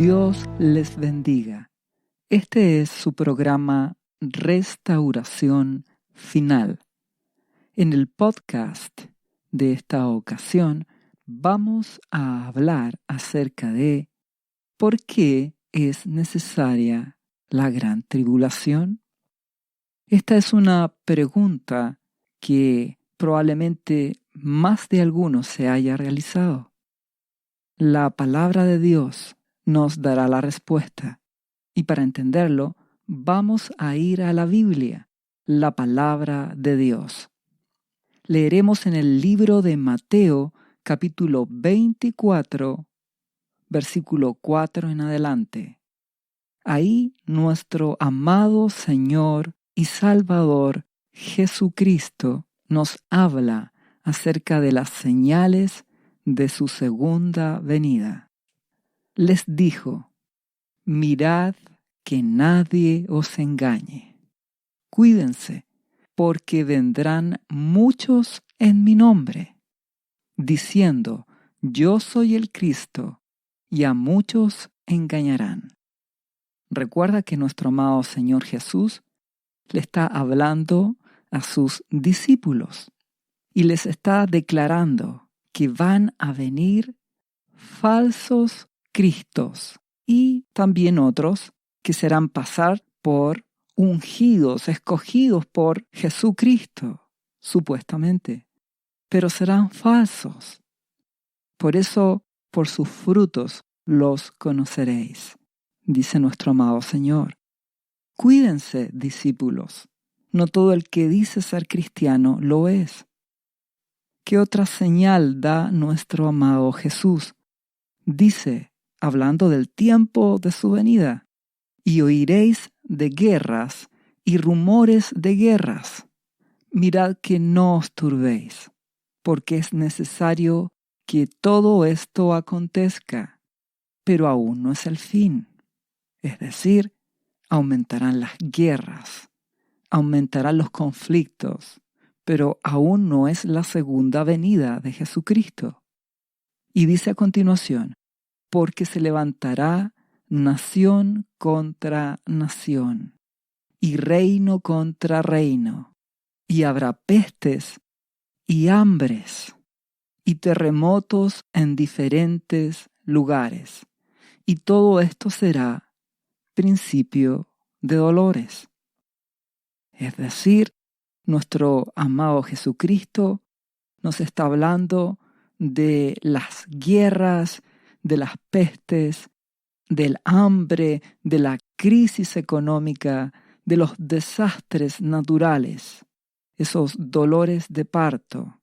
Dios les bendiga. Este es su programa Restauración Final. En el podcast de esta ocasión vamos a hablar acerca de ¿por qué es necesaria la gran tribulación? Esta es una pregunta que probablemente más de algunos se haya realizado. La palabra de Dios nos dará la respuesta. Y para entenderlo, vamos a ir a la Biblia, la palabra de Dios. Leeremos en el libro de Mateo, capítulo 24, versículo 4 en adelante. Ahí nuestro amado Señor y Salvador Jesucristo nos habla acerca de las señales de su segunda venida. Les dijo: mirad que nadie os engañe. Cuídense, porque vendrán muchos en mi nombre, diciendo: yo soy el Cristo, y a muchos engañarán. Recuerda que nuestro amado Señor Jesús le está hablando a sus discípulos y les está declarando que van a venir falsos Cristos y también otros que serán pasar por ungidos, escogidos por Jesucristo, supuestamente, pero serán falsos. Por eso, por sus frutos los conoceréis, dice nuestro amado Señor. Cuídense, discípulos. No todo el que dice ser cristiano lo es. ¿Qué otra señal da nuestro amado Jesús? Dice, hablando del tiempo de su venida: y oiréis de guerras y rumores de guerras. Mirad que no os turbéis, porque es necesario que todo esto acontezca, pero aún no es el fin. Es decir, aumentarán las guerras, aumentarán los conflictos, pero aún no es la segunda venida de Jesucristo. Y dice a continuación: porque se levantará nación contra nación, y reino contra reino, y habrá pestes y hambres, y terremotos en diferentes lugares, y todo esto será principio de dolores. Es decir, nuestro amado Jesucristo nos está hablando de las guerras, de las pestes, del hambre, de la crisis económica, de los desastres naturales, esos dolores de parto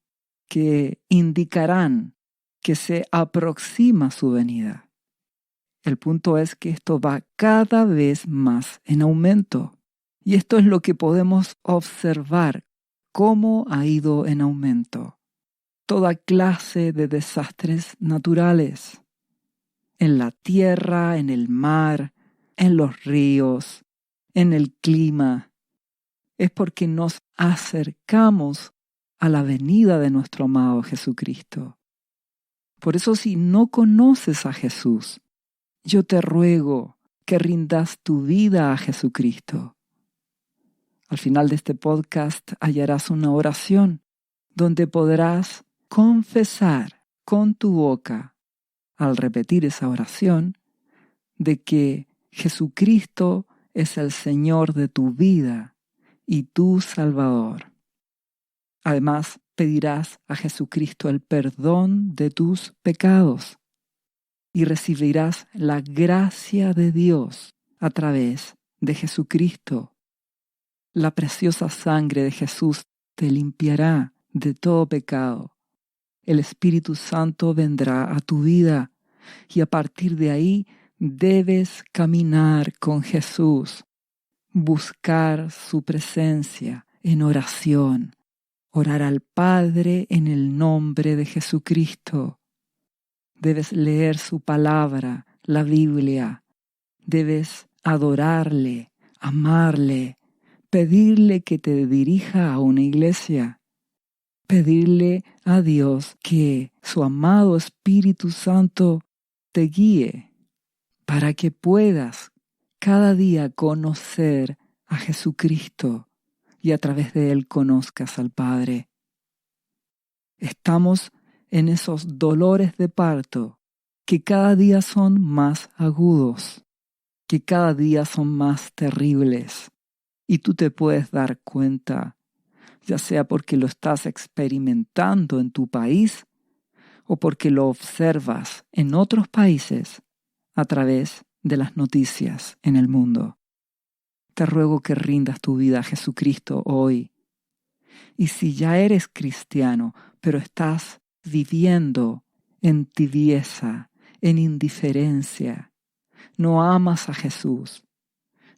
que indicarán que se aproxima su venida. El punto es que esto va cada vez más en aumento. Y esto es lo que podemos observar, cómo ha ido en aumento toda clase de desastres naturales, en la tierra, en el mar, en los ríos, en el clima. Es porque nos acercamos a la venida de nuestro amado Jesucristo. Por eso, si no conoces a Jesús, yo te ruego que rindas tu vida a Jesucristo. Al final de este podcast hallarás una oración donde podrás confesar con tu boca, al repetir esa oración, de que Jesucristo es el Señor de tu vida y tu Salvador. Además, pedirás a Jesucristo el perdón de tus pecados y recibirás la gracia de Dios a través de Jesucristo. La preciosa sangre de Jesús te limpiará de todo pecado. El Espíritu Santo vendrá a tu vida y a partir de ahí debes caminar con Jesús, buscar su presencia en oración, orar al Padre en el nombre de Jesucristo. Debes leer su palabra, la Biblia. Debes adorarle, amarle, pedirle que te dirija a una iglesia. Pedirle a Dios que su amado Espíritu Santo te guíe. para que puedas cada día conocer a Jesucristo y a través de Él conozcas al Padre. Estamos en esos dolores de parto que cada día son más agudos, que cada día son más terribles. Y tú te puedes dar cuenta, ya sea porque lo estás experimentando en tu país o porque lo observas en otros países a través de las noticias en el mundo. Te ruego que rindas tu vida a Jesucristo hoy. Y si ya eres cristiano, pero estás viviendo en tibieza, en indiferencia, no amas a Jesús,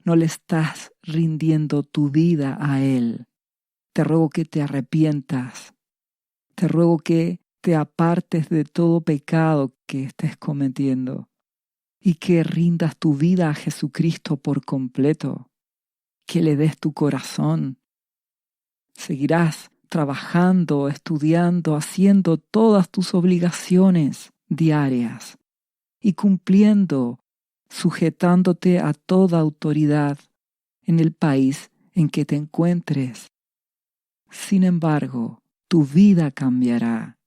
no le estás rindiendo tu vida a Él, te ruego que te arrepientas, te ruego que te apartes de todo pecado que estés cometiendo y que rindas tu vida a Jesucristo por completo, que le des tu corazón. Seguirás trabajando, estudiando, haciendo todas tus obligaciones diarias y cumpliendo, sujetándote a toda autoridad en el país en que te encuentres. Sin embargo, tu vida cambiará,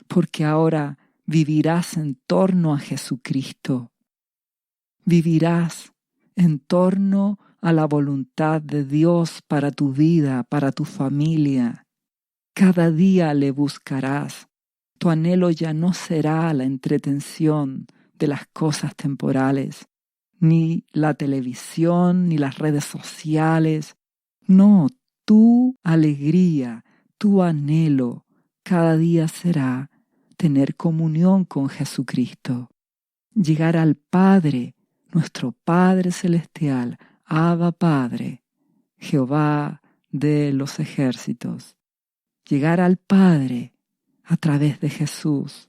porque ahora vivirás en torno a Jesucristo. Vivirás en torno a la voluntad de Dios para tu vida, para tu familia. Cada día le buscarás. Tu anhelo ya no será la entretención de las cosas temporales, ni la televisión, ni las redes sociales. No, tu alegría, tu anhelo cada día será tener comunión con Jesucristo, llegar al Padre, nuestro Padre Celestial, Abba Padre, Jehová de los ejércitos. Llegar al Padre a través de Jesús,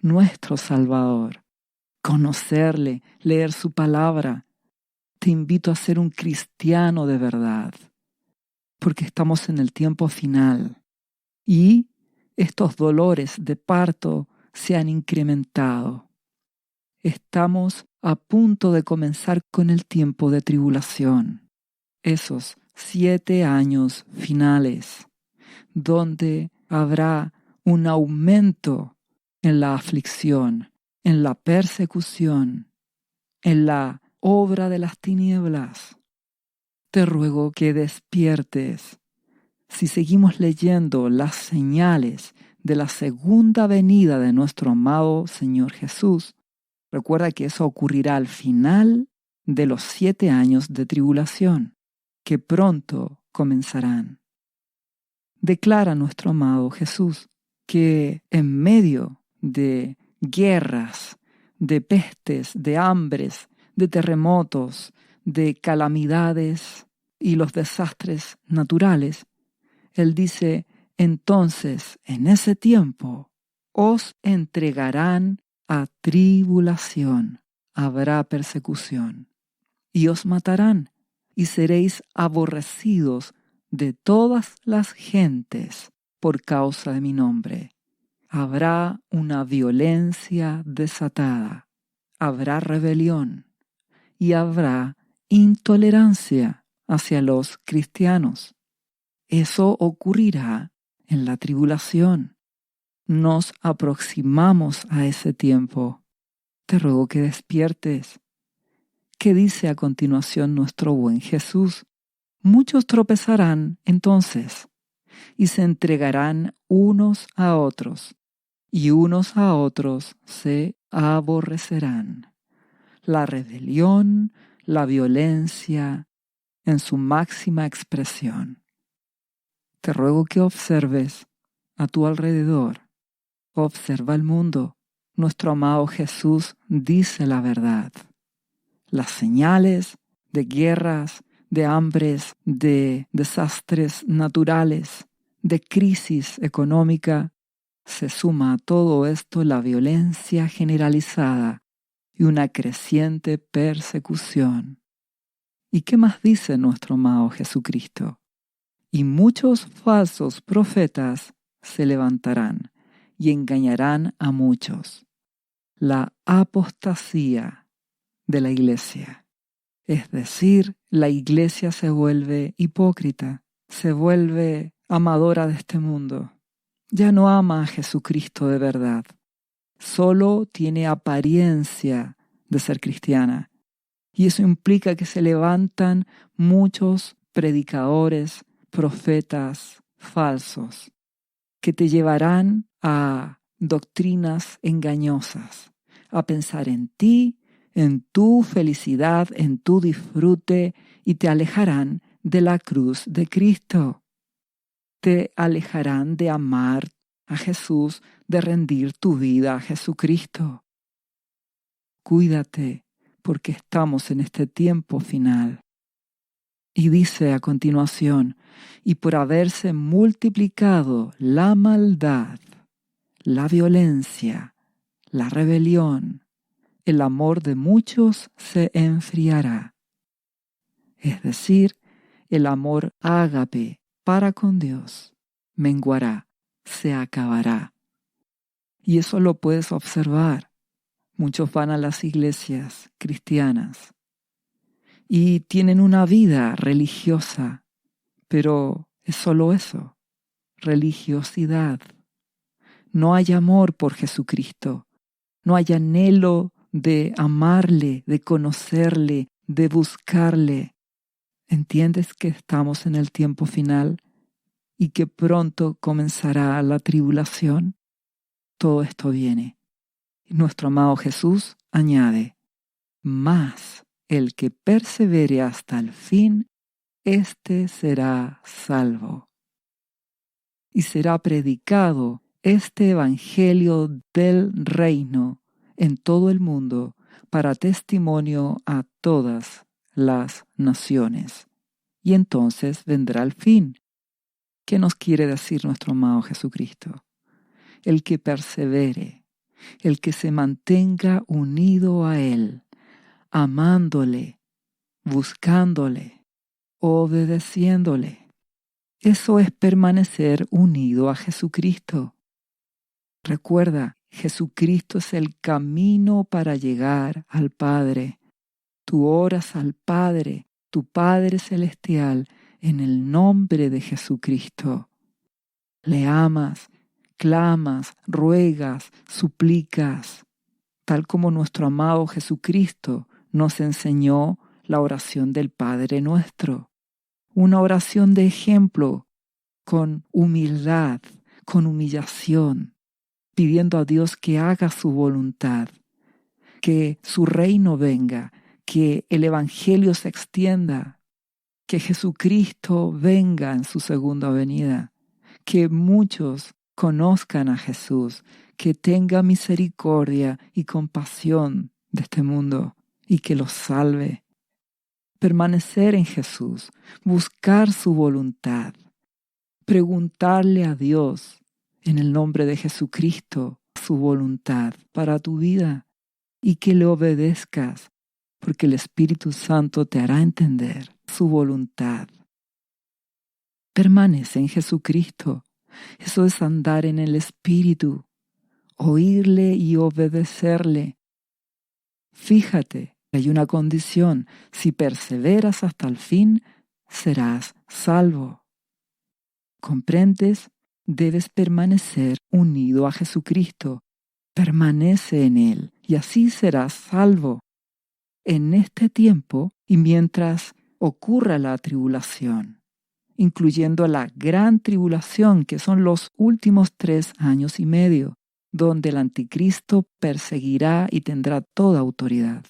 nuestro Salvador. Conocerle, leer su palabra. Te invito a ser un cristiano de verdad, porque estamos en el tiempo final y estos dolores de parto se han incrementado. Estamos a punto de comenzar con el tiempo de tribulación, esos 7 años finales, donde habrá un aumento en la aflicción, en la persecución, en la obra de las tinieblas. Te ruego que despiertes. Si seguimos leyendo las señales de la segunda venida de nuestro amado Señor Jesús, recuerda que eso ocurrirá al final de los 7 años de tribulación, que pronto comenzarán. Declara nuestro amado Jesús que en medio de guerras, de pestes, de hambres, de terremotos, de calamidades y los desastres naturales, Él dice, entonces, en ese tiempo, os entregarán a tribulación, habrá persecución, y os matarán, y seréis aborrecidos de todas las gentes por causa de mi nombre. Habrá una violencia desatada, habrá rebelión y habrá intolerancia hacia los cristianos. Eso ocurrirá en la tribulación. Nos aproximamos a ese tiempo. Te ruego que despiertes. ¿Qué dice a continuación nuestro buen Jesús? Muchos tropezarán entonces y se entregarán unos a otros, y unos a otros se aborrecerán. La rebelión, la violencia en su máxima expresión. Te ruego que observes a tu alrededor. Observa el mundo. Nuestro amado Jesús dice la verdad. Las señales de guerras, de hambres, de desastres naturales, de crisis económica, se suma a todo esto la violencia generalizada y una creciente persecución. ¿Y qué más dice nuestro amado Jesucristo? Y muchos falsos profetas se levantarán y engañarán a muchos. La apostasía de la iglesia. Es decir, la iglesia se vuelve hipócrita, se vuelve amadora de este mundo. Ya no ama a Jesucristo de verdad. Solo tiene apariencia de ser cristiana. Y eso implica que se levantan muchos predicadores, profetas falsos, que te llevarán a doctrinas engañosas, a pensar en ti, en tu felicidad, en tu disfrute, y te alejarán de la cruz de Cristo. Te alejarán de amar a Jesús, de rendir tu vida a Jesucristo. Cuídate, porque estamos en este tiempo final. Y dice a continuación, y por haberse multiplicado la maldad, la violencia, la rebelión, el amor de muchos se enfriará. Es decir, el amor ágape para con Dios menguará, se acabará. Y eso lo puedes observar. Muchos van a las iglesias cristianas y tienen una vida religiosa, pero es solo eso, religiosidad. No hay amor por Jesucristo, no hay anhelo de amarle, de conocerle, de buscarle. ¿Entiendes que estamos en el tiempo final y que pronto comenzará la tribulación? Todo esto viene. Nuestro amado Jesús añade, mas el que persevere hasta el fin, éste será salvo. Y será predicado este evangelio del reino en todo el mundo para testimonio a todas las naciones. Y entonces vendrá el fin. ¿Qué nos quiere decir nuestro amado Jesucristo? El que persevere, el que se mantenga unido a Él, amándole, buscándole, obedeciéndole. Eso es permanecer unido a Jesucristo. Recuerda, Jesucristo es el camino para llegar al Padre. Tú oras al Padre, tu Padre Celestial, en el nombre de Jesucristo. Le amas, clamas, ruegas, suplicas, tal como nuestro amado Jesucristo nos enseñó la oración del Padre Nuestro. Una oración de ejemplo, con humildad, con humillación, pidiendo a Dios que haga su voluntad, que su reino venga, que el Evangelio se extienda, que Jesucristo venga en su segunda venida, que muchos conozcan a Jesús, que tenga misericordia y compasión de este mundo y que los salve. Permanecer en Jesús, buscar su voluntad, preguntarle a Dios en el nombre de Jesucristo su voluntad para tu vida y que le obedezcas, porque el Espíritu Santo te hará entender su voluntad. Permanece en Jesucristo. Eso es andar en el Espíritu, oírle y obedecerle. Fíjate, hay una condición: si perseveras hasta el fin, serás salvo. ¿Comprendes? Debes permanecer unido a Jesucristo. Permanece en Él y así serás salvo en este tiempo y mientras ocurra la tribulación, incluyendo la gran tribulación, que son los últimos 3 años y medio, donde el anticristo perseguirá y tendrá toda autoridad.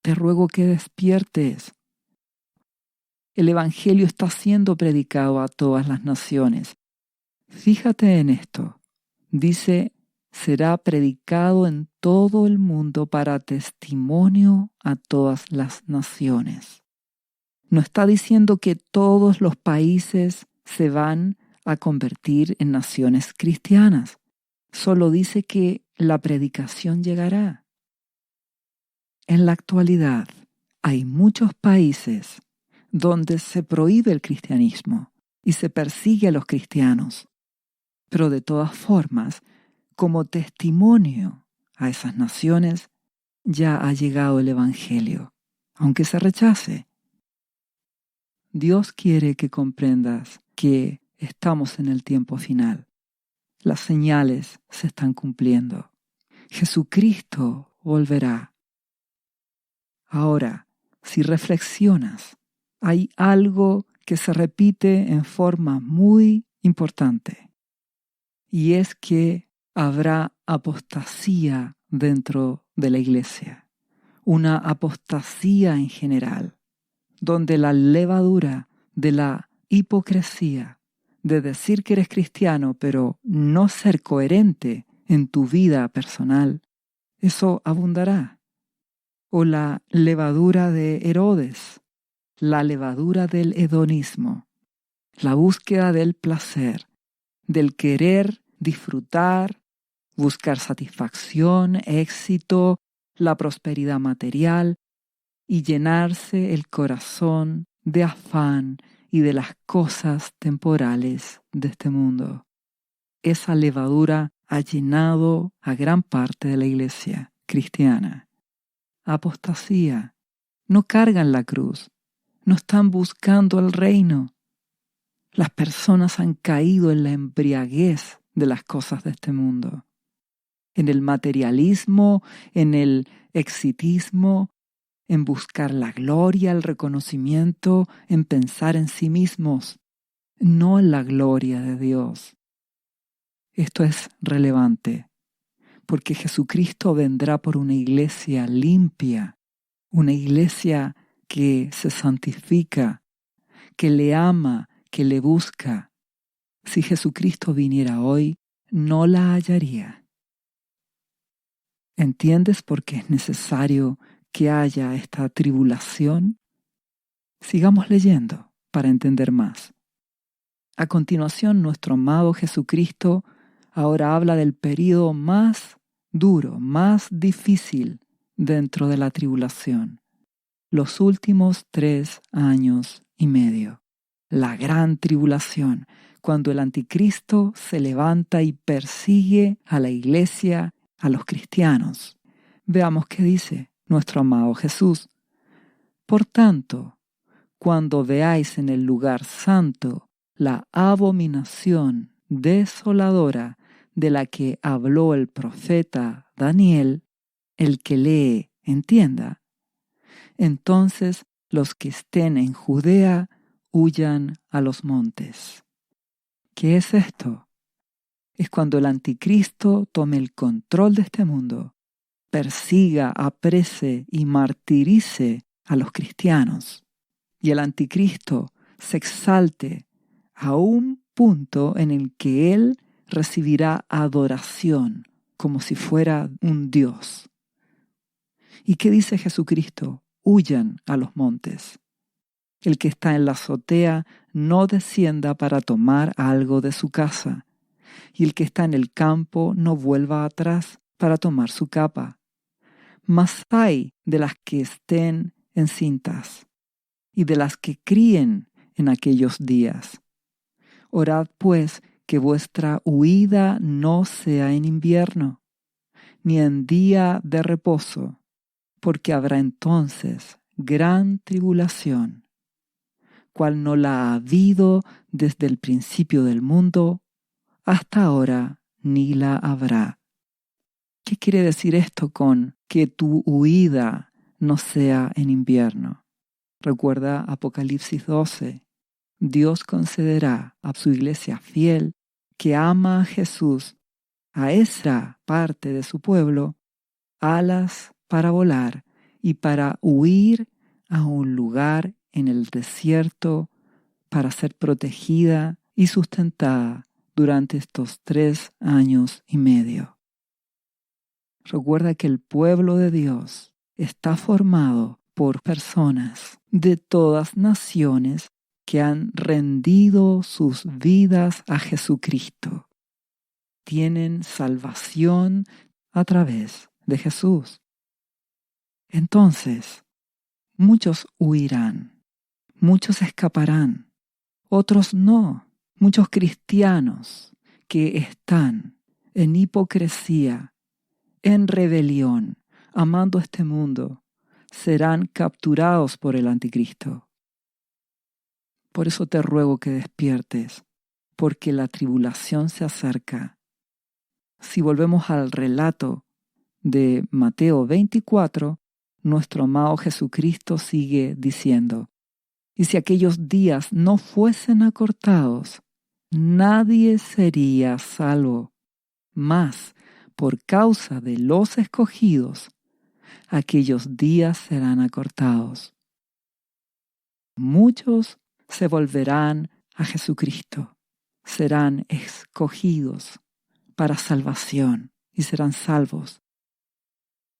Te ruego que despiertes. El Evangelio está siendo predicado a todas las naciones. Fíjate en esto. Dice, será predicado en todo el mundo para testimonio a todas las naciones. No está diciendo que todos los países se van a convertir en naciones cristianas. Solo dice que la predicación llegará. En la actualidad hay muchos países donde se prohíbe el cristianismo y se persigue a los cristianos. Pero de todas formas, como testimonio a esas naciones, ya ha llegado el Evangelio, aunque se rechace. Dios quiere que comprendas que estamos en el tiempo final. Las señales se están cumpliendo. Jesucristo volverá. Ahora, si reflexionas, hay algo que se repite en forma muy importante, y es que habrá apostasía dentro de la iglesia, una apostasía en general, donde la levadura de la hipocresía, de decir que eres cristiano pero no ser coherente en tu vida personal, eso abundará. O la levadura de Herodes, la levadura del hedonismo, la búsqueda del placer, del querer disfrutar, buscar satisfacción, éxito, la prosperidad material y llenarse el corazón de afán y de las cosas temporales de este mundo. Esa levadura ha llenado a gran parte de la iglesia cristiana. Apostasía. No cargan la cruz. No están buscando el reino. Las personas han caído en la embriaguez de las cosas de este mundo, en el materialismo, en el exitismo, en buscar la gloria, el reconocimiento, en pensar en sí mismos, no en la gloria de Dios. Esto es relevante, porque Jesucristo vendrá por una iglesia limpia, una iglesia que se santifica, que le ama, que le busca. Si Jesucristo viniera hoy, no la hallaría. ¿Entiendes por qué es necesario que haya esta tribulación? Sigamos leyendo para entender más. A continuación, nuestro amado Jesucristo ahora habla del período más duro, más difícil dentro de la tribulación. Los últimos 3 años y medio. La gran tribulación, cuando el anticristo se levanta y persigue a la iglesia, a los cristianos. Veamos qué dice nuestro amado Jesús. Por tanto, cuando veáis en el lugar santo la abominación desoladora de la que habló el profeta Daniel, el que lee, entienda. Entonces los que estén en Judea huyan a los montes. ¿Qué es esto? Es cuando el anticristo tome el control de este mundo, persiga, aprese y martirice a los cristianos, y el anticristo se exalte a un punto en el que él recibirá adoración como si fuera un Dios. ¿Y qué dice Jesucristo? Huyan a los montes. El que está en la azotea no descienda para tomar algo de su casa, y el que está en el campo no vuelva atrás para tomar su capa. Mas ay de las que estén encintas, y de las que críen en aquellos días. Orad pues que vuestra huida no sea en invierno, ni en día de reposo, porque habrá entonces gran tribulación, cual no la ha habido desde el principio del mundo hasta ahora, ni la habrá. ¿Qué quiere decir esto con que tu huida no sea en invierno? Recuerda Apocalipsis 12. Dios concederá a su iglesia fiel que ama a Jesús, a esa parte de su pueblo, alas para volar y para huir a un lugar en el desierto para ser protegida y sustentada durante estos 3 años y medio. Recuerda que el pueblo de Dios está formado por personas de todas naciones que han rendido sus vidas a Jesucristo. Tienen salvación a través de Jesús. Entonces, muchos huirán, muchos escaparán, otros no. Muchos cristianos que están en hipocresía, en rebelión, amando este mundo, serán capturados por el anticristo. Por eso te ruego que despiertes, porque la tribulación se acerca. Si volvemos al relato de Mateo 24, nuestro amado Jesucristo sigue diciendo: y si aquellos días no fuesen acortados, nadie sería salvo. Mas, por causa de los escogidos, aquellos días serán acortados. Muchos se volverán a Jesucristo, serán escogidos para salvación y serán salvos.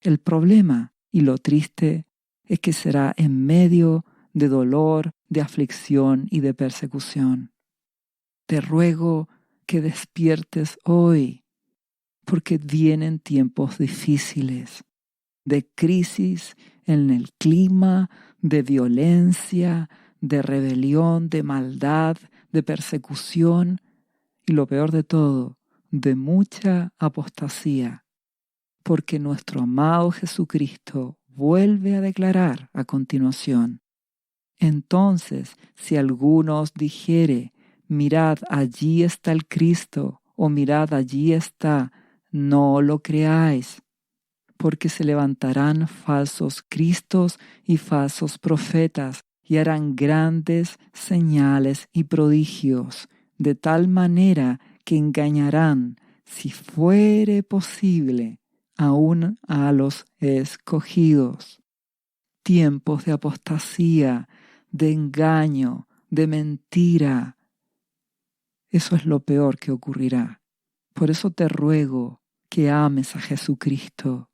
El problema y lo triste es que será en medio de dolor, de aflicción y de persecución. Te ruego que despiertes hoy, porque vienen tiempos difíciles, de crisis en el clima, de violencia, de rebelión, de maldad, de persecución y lo peor de todo, de mucha apostasía, porque nuestro amado Jesucristo vuelve a declarar a continuación: entonces, si alguno os dijere, mirad, allí está el Cristo, o mirad, allí está, no lo creáis, porque se levantarán falsos cristos y falsos profetas, y harán grandes señales y prodigios, de tal manera que engañarán, si fuere posible, aún a los escogidos. Tiempos de apostasía, de engaño, de mentira. Eso es lo peor que ocurrirá. Por eso te ruego que ames a Jesucristo,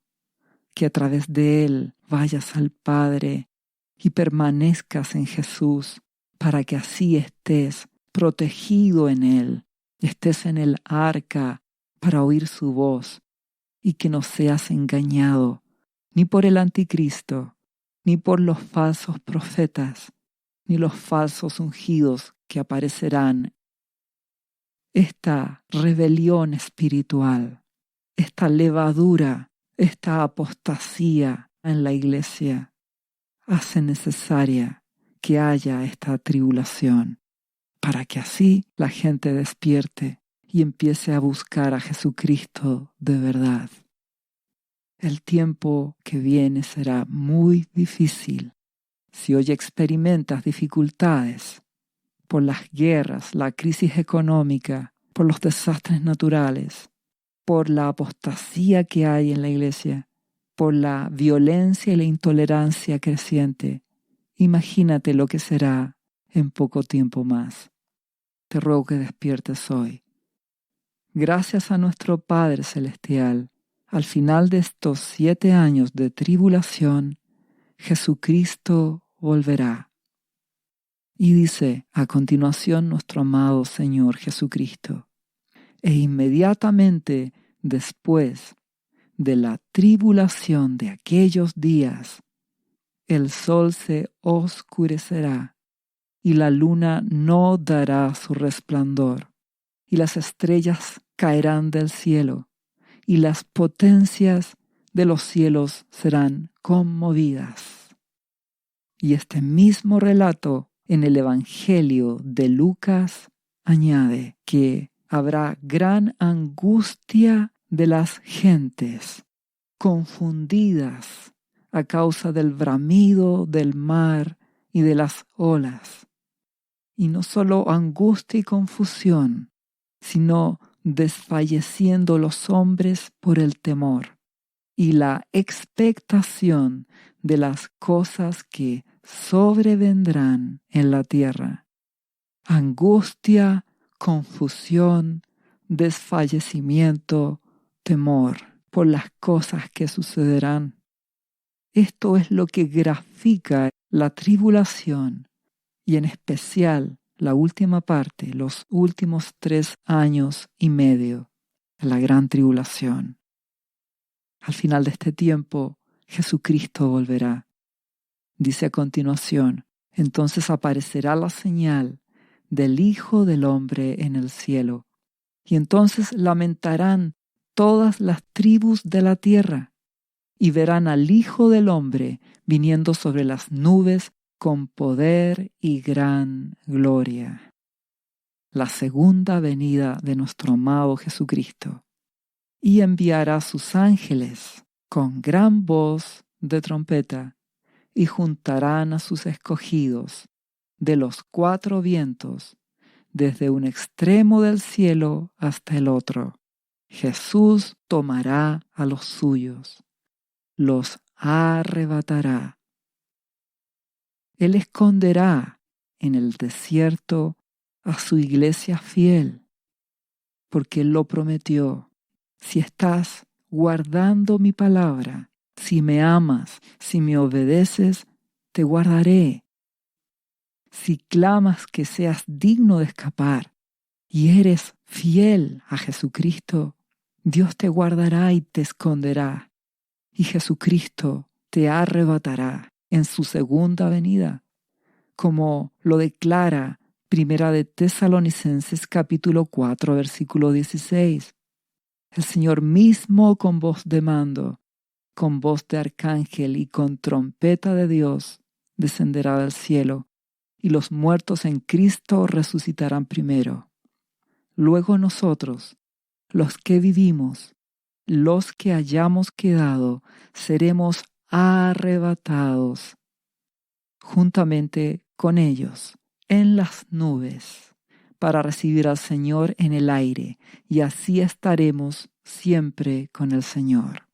que a través de Él vayas al Padre y permanezcas en Jesús, para que así estés protegido en Él, estés en el arca para oír su voz y que no seas engañado ni por el anticristo, ni por los falsos profetas, ni los falsos ungidos que aparecerán. Esta rebelión espiritual, esta levadura, esta apostasía en la iglesia hace necesaria que haya esta tribulación, para que así la gente despierte y empiece a buscar a Jesucristo de verdad. El tiempo que viene será muy difícil. Si hoy experimentas dificultades por las guerras, la crisis económica, por los desastres naturales, por la apostasía que hay en la iglesia, por la violencia y la intolerancia creciente, imagínate lo que será en poco tiempo más. Te ruego que despiertes hoy. Gracias a nuestro Padre Celestial, al final de estos 7 años de tribulación, Jesucristo volverá. Y dice a continuación nuestro amado Señor Jesucristo: e inmediatamente después de la tribulación de aquellos días, el sol se oscurecerá y la luna no dará su resplandor, y las estrellas caerán del cielo, y las potencias de los cielos serán conmovidas. Y este mismo relato en el Evangelio de Lucas añade que habrá gran angustia de las gentes, confundidas a causa del bramido del mar y de las olas. Y no solo angustia y confusión, sino desfalleciendo los hombres por el temor y la expectación de las cosas que sobrevendrán en la tierra. Angustia, confusión, desfallecimiento, temor por las cosas que sucederán. Esto es lo que grafica la tribulación y en especial la última parte, los últimos 3 años y medio de la gran tribulación. Al final de este tiempo, Jesucristo volverá. Dice a continuación: entonces aparecerá la señal del Hijo del Hombre en el cielo, y entonces lamentarán todas las tribus de la tierra, y verán al Hijo del Hombre viniendo sobre las nubes con poder y gran gloria. La segunda venida de nuestro amado Jesucristo. Y enviará sus ángeles con gran voz de trompeta, y juntarán a sus escogidos de los cuatro vientos, desde un extremo del cielo hasta el otro. Jesús tomará a los suyos, los arrebatará. Él esconderá en el desierto a su iglesia fiel, porque Él lo prometió. Si estás guardando mi palabra, si me amas, si me obedeces, te guardaré. Si clamas que seas digno de escapar y eres fiel a Jesucristo, Dios te guardará y te esconderá, y Jesucristo te arrebatará en su segunda venida, como lo declara Primera de Tesalonicenses capítulo 4, versículo 16. El Señor mismo con voz de mando, con voz de arcángel y con trompeta de Dios descenderá del cielo, y los muertos en Cristo resucitarán primero. Luego nosotros, los que vivimos, los que hayamos quedado, seremos arrebatados juntamente con ellos en las nubes para recibir al Señor en el aire, y así estaremos siempre con el Señor.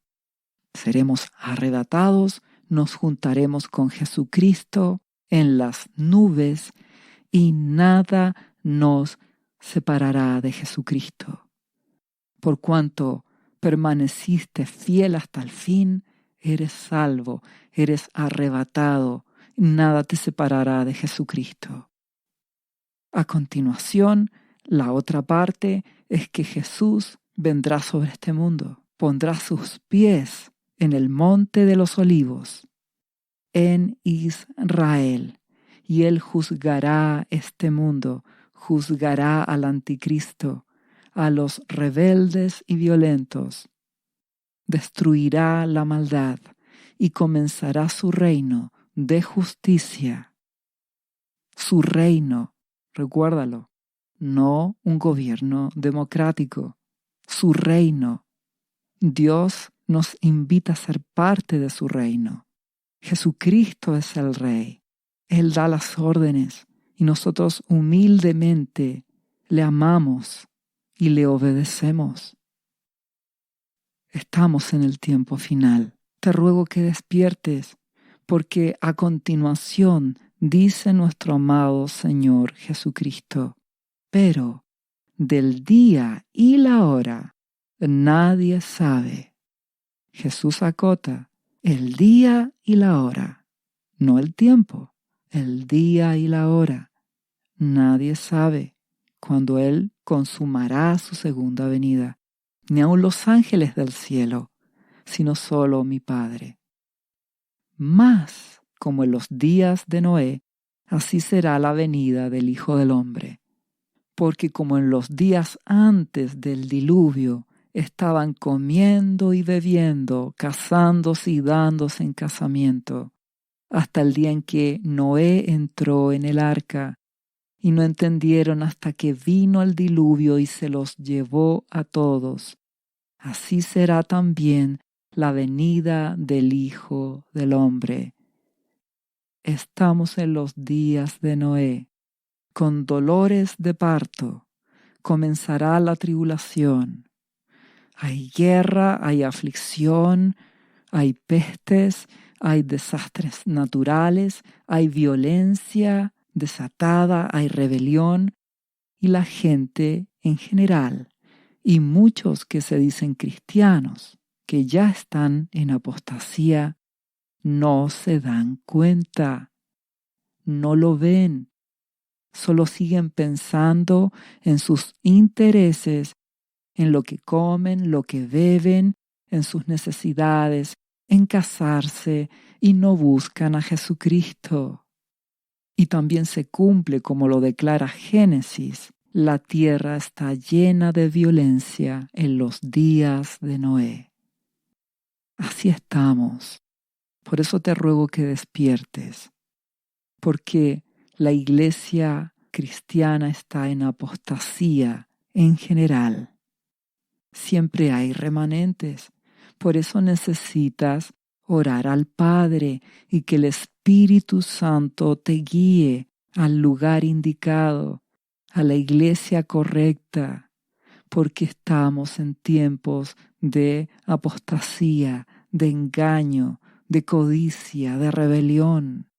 Seremos arrebatados, nos juntaremos con Jesucristo en las nubes y nada nos separará de Jesucristo. Por cuanto permaneciste fiel hasta el fin, eres salvo, eres arrebatado, nada te separará de Jesucristo. A continuación, la otra parte es que Jesús vendrá sobre este mundo, pondrá sus pies en el monte de los olivos, en Israel, y Él juzgará este mundo, juzgará al anticristo, a los rebeldes y violentos, destruirá la maldad y comenzará su reino de justicia. Su reino, recuérdalo, no un gobierno democrático, su reino. Dios nos invita a ser parte de su reino. Jesucristo es el Rey. Él da las órdenes y nosotros humildemente le amamos y le obedecemos. Estamos en el tiempo final. Te ruego que despiertes, porque a continuación dice nuestro amado Señor Jesucristo: pero del día y la hora nadie sabe. Jesús acota el día y la hora, no el tiempo, el día y la hora. Nadie sabe cuándo Él consumará su segunda venida, ni aun los ángeles del cielo, sino solo mi Padre. Mas, como en los días de Noé, así será la venida del Hijo del Hombre. Porque como en los días antes del diluvio estaban comiendo y bebiendo, casándose y dándose en casamiento, hasta el día en que Noé entró en el arca, y no entendieron hasta que vino el diluvio y se los llevó a todos. Así será también la venida del Hijo del Hombre. Estamos en los días de Noé. Con dolores de parto comenzará la tribulación. Hay guerra, hay aflicción, hay pestes, hay desastres naturales, hay violencia desatada, hay rebelión, y la gente en general, y muchos que se dicen cristianos, que ya están en apostasía, no se dan cuenta, no lo ven, solo siguen pensando en sus intereses, en lo que comen, lo que beben, en sus necesidades, en casarse, y no buscan a Jesucristo. Y también se cumple como lo declara Génesis: la tierra está llena de violencia en los días de Noé. Así estamos. Por eso te ruego que despiertes, porque la iglesia cristiana está en apostasía en general. Siempre hay remanentes. Por eso necesitas orar al Padre y que el Espíritu Santo te guíe al lugar indicado, a la iglesia correcta, porque estamos en tiempos de apostasía, de engaño, de codicia, de rebelión,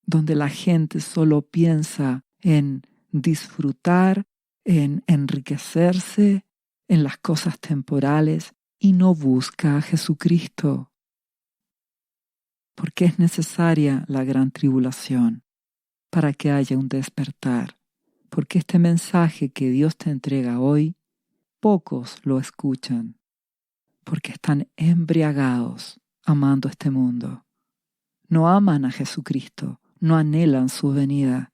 donde la gente solo piensa en disfrutar, en enriquecerse, en las cosas temporales y no busca a Jesucristo. Porque es necesaria la gran tribulación para que haya un despertar. Porque este mensaje que Dios te entrega hoy, pocos lo escuchan. Porque están embriagados amando este mundo. No aman a Jesucristo, no anhelan su venida.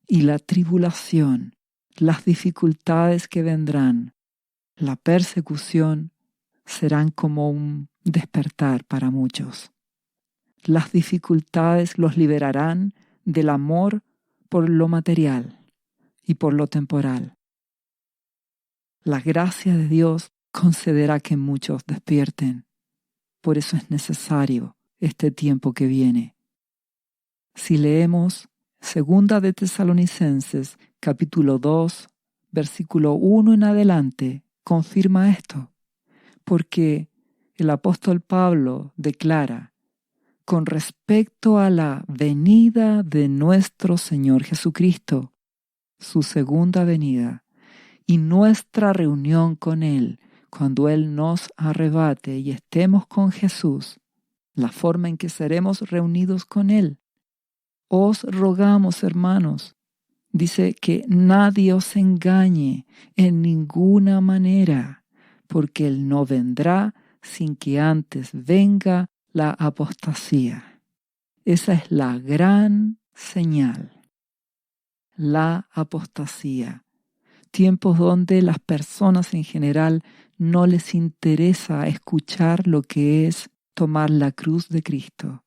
Y la tribulación, las dificultades que vendrán, la persecución, serán como un despertar para muchos. Las dificultades los liberarán del amor por lo material y por lo temporal. La gracia de Dios concederá que muchos despierten. Por eso es necesario este tiempo que viene. Si leemos 2 de Tesalonicenses, capítulo 2, versículo 1 en adelante, confirma esto, porque el apóstol Pablo declara, con respecto a la venida de nuestro Señor Jesucristo, su segunda venida, y nuestra reunión con Él, cuando Él nos arrebate y estemos con Jesús, la forma en que seremos reunidos con Él. Os rogamos, hermanos, dice que nadie os engañe en ninguna manera, porque Él no vendrá sin que antes venga la apostasía. Esa es la gran señal, la apostasía. Tiempos donde las personas en general no les interesa escuchar lo que es tomar la cruz de Cristo,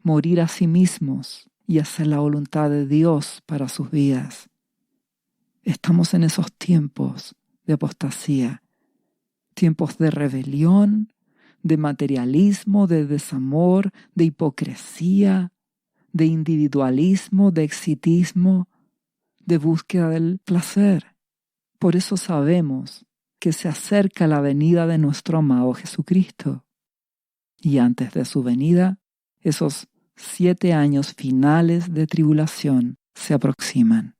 morir a sí mismos y hacer la voluntad de Dios para sus vidas. Estamos en esos tiempos de apostasía, tiempos de rebelión, de materialismo, de desamor, de hipocresía, de individualismo, de exitismo, de búsqueda del placer. Por eso sabemos que se acerca la venida de nuestro amado Jesucristo. Y antes de su venida, esos 7 años finales de tribulación se aproximan.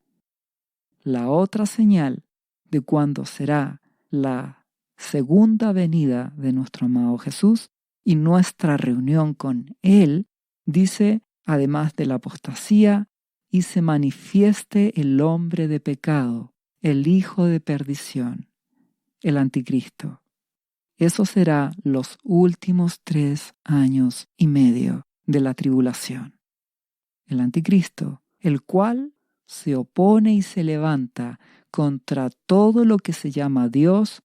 La otra señal de cuándo será la segunda venida de nuestro amado Jesús y nuestra reunión con Él, dice, además de la apostasía, y se manifieste el hombre de pecado, el hijo de perdición, el anticristo. Eso será los últimos 3 años y medio de la tribulación. El anticristo, el cual se opone y se levanta contra todo lo que se llama Dios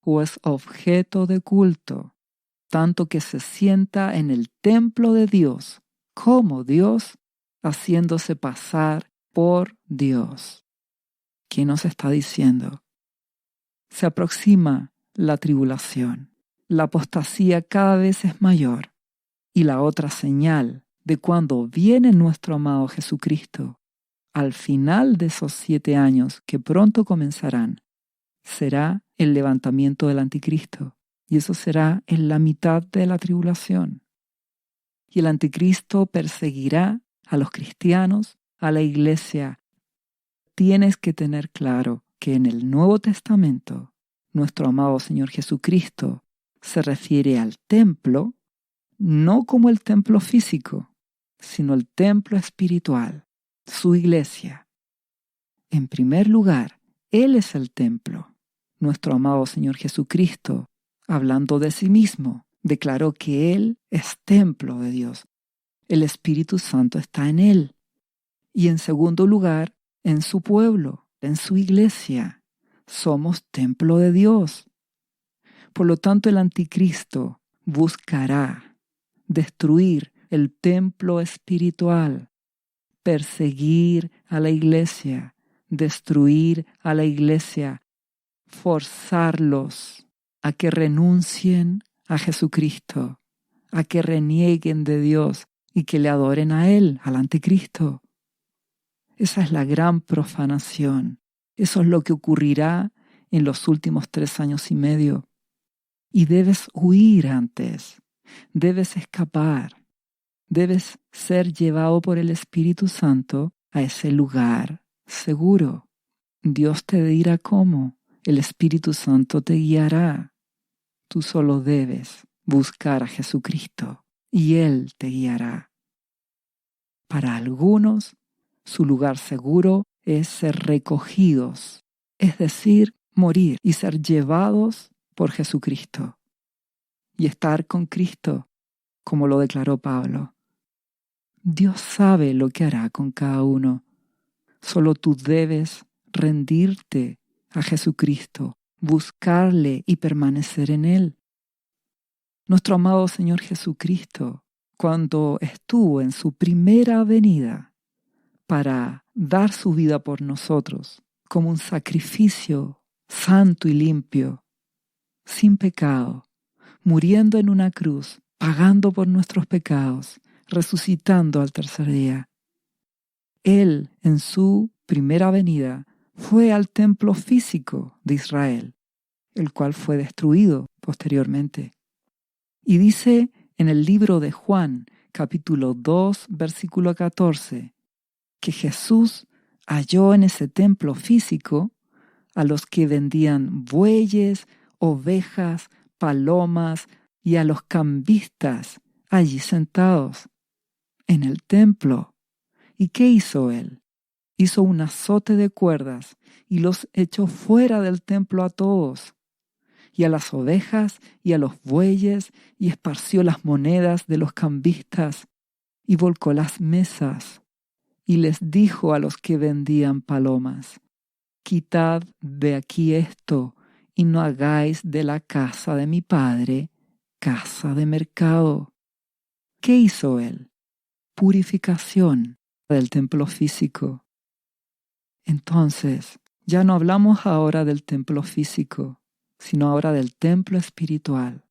o es objeto de culto, tanto que se sienta en el templo de Dios como Dios, haciéndose pasar por Dios. ¿Qué nos está diciendo? Se aproxima la tribulación. La apostasía cada vez es mayor. Y la otra señal de cuando viene nuestro amado Jesucristo, al final de esos 7 años que pronto comenzarán, será el levantamiento del anticristo. Y eso será en la mitad de la tribulación. Y el anticristo perseguirá a los cristianos, a la iglesia. Tienes que tener claro que en el Nuevo Testamento, nuestro amado Señor Jesucristo se refiere al templo, no como el templo físico, sino el templo espiritual, su iglesia. En primer lugar, Él es el templo. Nuestro amado Señor Jesucristo, hablando de sí mismo, declaró que Él es templo de Dios. El Espíritu Santo está en Él. Y en segundo lugar, en su pueblo, en su iglesia. Somos templo de Dios. Por lo tanto, el anticristo buscará destruir el templo espiritual, perseguir a la iglesia, destruir a la iglesia, forzarlos a que renuncien a Jesucristo, a que renieguen de Dios y que le adoren a Él, al anticristo. Esa es la gran profanación. Eso es lo que ocurrirá en los últimos 3 años y medio. Y debes huir antes, debes escapar, debes ser llevado por el Espíritu Santo a ese lugar seguro. Dios te dirá cómo, el Espíritu Santo te guiará. Tú solo debes buscar a Jesucristo y Él te guiará. Para algunos, su lugar seguro es ser recogidos, es decir, morir y ser llevados por Jesucristo y estar con Cristo, como lo declaró Pablo. Dios sabe lo que hará con cada uno. Solo tú debes rendirte a Jesucristo, buscarle y permanecer en Él. Nuestro amado Señor Jesucristo, cuando estuvo en su primera venida para dar su vida por nosotros como un sacrificio santo y limpio, sin pecado, muriendo en una cruz, pagando por nuestros pecados, resucitando al tercer día. Él, en su primera venida, fue al templo físico de Israel, el cual fue destruido posteriormente. Y dice en el libro de Juan, capítulo 2, versículo 14, que Jesús halló en ese templo físico a los que vendían bueyes, ovejas, palomas y a los cambistas allí sentados en el templo. ¿Y qué hizo él? Hizo un azote de cuerdas y los echó fuera del templo a todos, y a las ovejas y a los bueyes, y esparció las monedas de los cambistas, y volcó las mesas, y les dijo a los que vendían palomas: quitad de aquí esto, y no hagáis de la casa de mi padre casa de mercado. ¿Qué hizo él? Purificación del templo físico. Entonces, ya no hablamos ahora del templo físico, sino ahora del templo espiritual.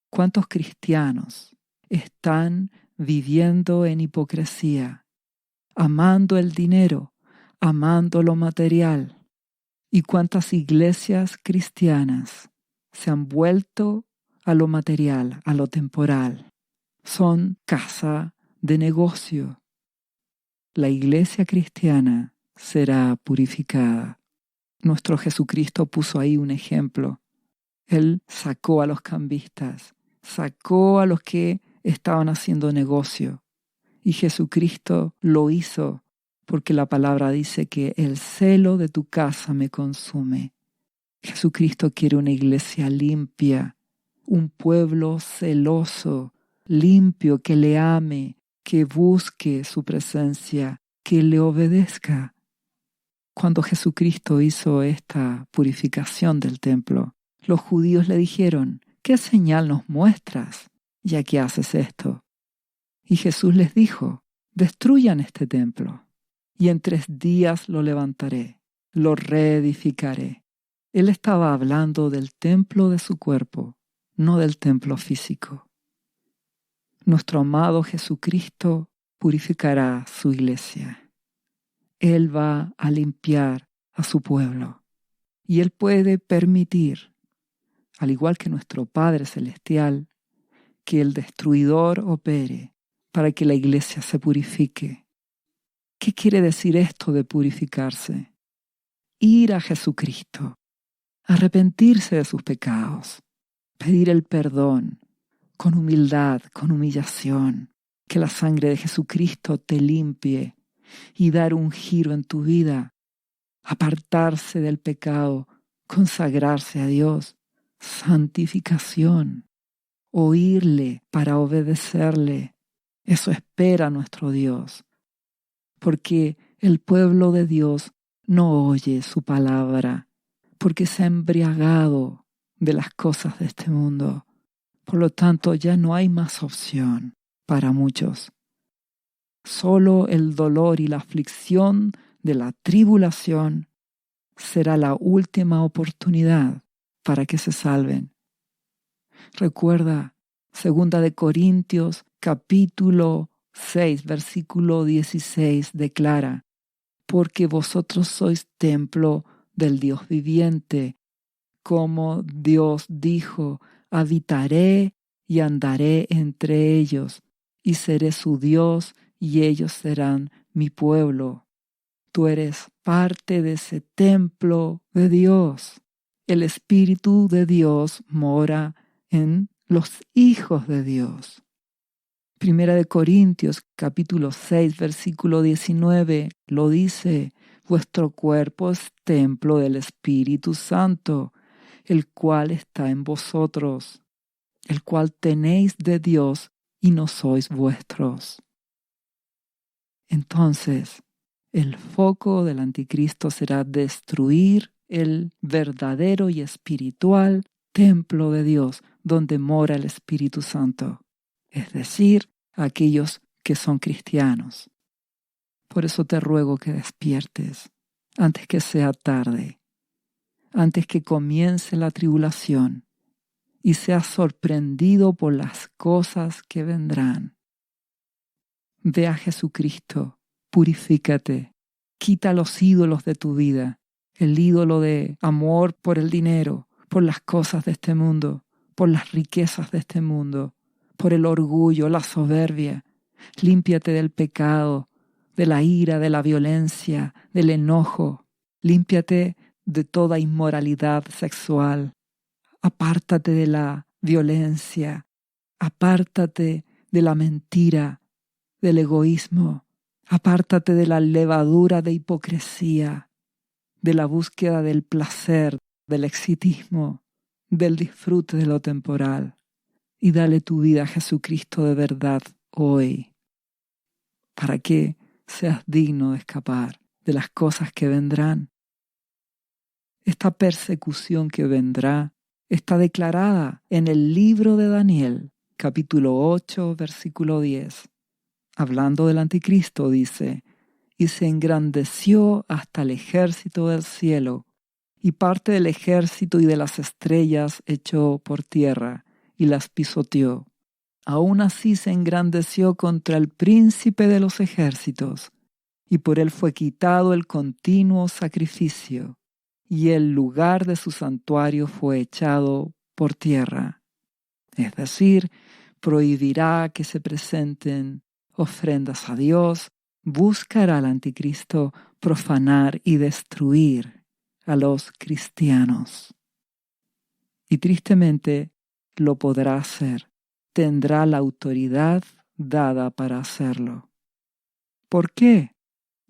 ¿Cuántos cristianos están viviendo en hipocresía, amando el dinero, amando lo material? ¿Y cuántas iglesias cristianas se han vuelto a lo material, a lo temporal? Son casa de negocio. La iglesia cristiana será purificada. Nuestro Jesucristo puso ahí un ejemplo. Él sacó a los cambistas, sacó a los que estaban haciendo negocio. Y Jesucristo lo hizo porque la palabra dice que el celo de tu casa me consume. Jesucristo quiere una iglesia limpia, un pueblo celoso, limpio, que le ame, que busque su presencia, que le obedezca. Cuando Jesucristo hizo esta purificación del templo, los judíos le dijeron: ¿qué señal nos muestras, ya que haces esto? Y Jesús les dijo: destruyan este templo, y en 3 días lo levantaré, lo reedificaré. Él estaba hablando del templo de su cuerpo, no del templo físico. Nuestro amado Jesucristo purificará su iglesia. Él va a limpiar a su pueblo. Y Él puede permitir, al igual que nuestro Padre Celestial, que el destruidor opere para que la iglesia se purifique. ¿Qué quiere decir esto de purificarse? Ir a Jesucristo, arrepentirse de sus pecados, pedir el perdón con humildad, con humillación, que la sangre de Jesucristo te limpie y dar un giro en tu vida, apartarse del pecado, consagrarse a Dios, santificación, oírle para obedecerle. Eso espera nuestro Dios, porque el pueblo de Dios no oye su palabra, porque se ha embriagado de las cosas de este mundo, Por lo tanto, ya no hay más opción para muchos. Solo el dolor y la aflicción de la tribulación será la última oportunidad para que se salven. Recuerda, 2 Corintios capítulo 6, versículo 16 declara: porque vosotros sois templo del Dios viviente, como Dios dijo: habitaré y andaré entre ellos, y seré su Dios, y ellos serán mi pueblo. Tú eres parte de ese templo de Dios. El Espíritu de Dios mora en los hijos de Dios. 1 Corintios capítulo 6, versículo 19 lo dice: vuestro cuerpo es templo del Espíritu Santo, el cual está en vosotros, el cual tenéis de Dios y no sois vuestros. Entonces, el foco del anticristo será destruir el verdadero y espiritual templo de Dios, donde mora el Espíritu Santo, es decir, aquellos que son cristianos. Por eso te ruego que despiertes antes que sea tarde, antes que comience la tribulación y seas sorprendido por las cosas que vendrán. Ve a Jesucristo, purifícate, quita los ídolos de tu vida, el ídolo de amor por el dinero, por las cosas de este mundo, por las riquezas de este mundo, por el orgullo, la soberbia. Límpiate del pecado, de la ira, de la violencia, del enojo. Límpiate de toda inmoralidad sexual. Apártate de la violencia, apártate de la mentira, del egoísmo, apártate de la levadura de hipocresía, de la búsqueda del placer, del exitismo, del disfrute de lo temporal, y dale tu vida a Jesucristo de verdad hoy, para que seas digno de escapar de las cosas que vendrán. Esta persecución que vendrá está declarada en el libro de Daniel, capítulo 8, versículo 10. Hablando del anticristo, dice: y se engrandeció hasta el ejército del cielo, y parte del ejército y de las estrellas echó por tierra, y las pisoteó. Aún así se engrandeció contra el príncipe de los ejércitos, y por él fue quitado el continuo sacrificio, y el lugar de su santuario fue echado por tierra. Es decir, prohibirá que se presenten ofrendas a Dios, buscará al anticristo profanar y destruir a los cristianos. Y tristemente lo podrá hacer, tendrá la autoridad dada para hacerlo. ¿Por qué?